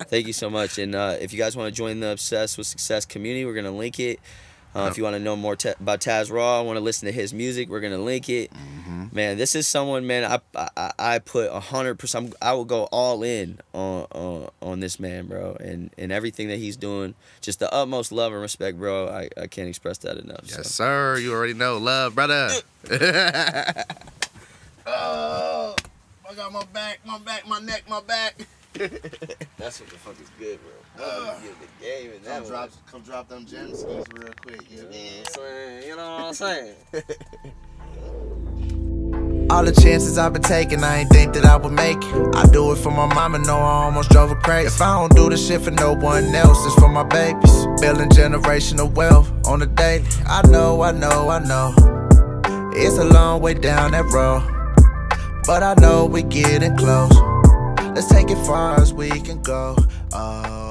Speaker 1: Thank you so much. And if you guys want to join the Obsessed with Success community, we're gonna link it. If you want to know more about Tas Raww, want to listen to his music, we're gonna link it. Mm-hmm. Man, this is someone, man. I put 100%. I will go all in on this man, bro, and everything that he's doing. Just the utmost love and respect, bro. I can't express that enough. Yes, sir. You already know, love, brother. Oh, I got my back, my neck, my back. That's what the fuck is good, bro. Get the game in that come drop them gem skis real quick. You know what I'm saying? All the chances I've been taking, I ain't think that I would make it. I do it for my mama, know I almost drove her crazy. If I don't do this shit for no one else, it's for my babies. Building generational wealth on the daily. I know. It's a long way down that road, but I know we getting close. Let's take it far as we can go. Oh.